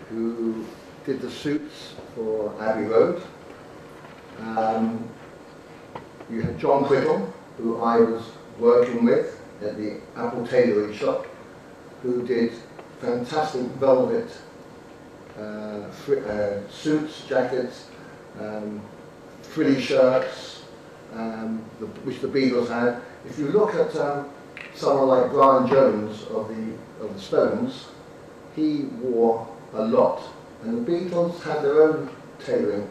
who did the suits for Abbey Road. You had John Whittle, who I was working with at the Apple Tailoring Shop, who did fantastic velvet suits, jackets, frilly shirts, which the Beatles had. If you look at someone like Brian Jones of the Stones, he wore a lot, and the Beatles had their own tailoring.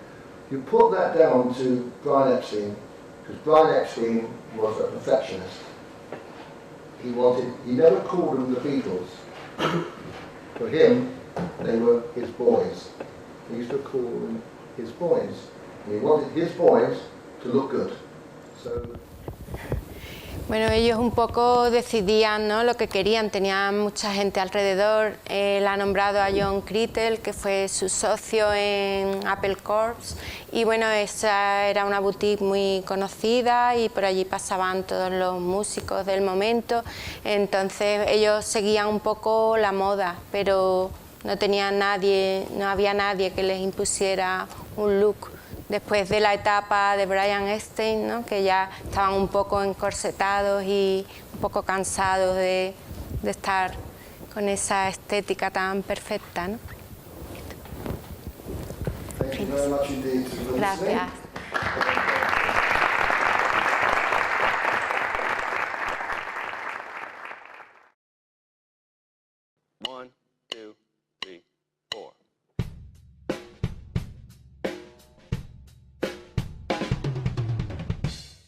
You put that down to Brian Epstein, because Brian Epstein was a perfectionist. He never called them the Beatles. For him, they were his boys. He used to call them his boys. And he wanted his boys to look good. So, bueno, ellos un poco decidían, ¿no?, lo que querían, tenían mucha gente alrededor. Él ha nombrado a John Crittell, que fue su socio en Apple Corps, y bueno, esa era una boutique muy conocida y por allí pasaban todos los músicos del momento, entonces ellos seguían un poco la moda, pero no había nadie que les impusiera un look. Después de la etapa de Brian Epstein, ¿no?, que ya estaban un poco encorsetados y un poco cansados de estar con esa estética tan perfecta, ¿no? thank you very much indeed for listening. Gracias. 1.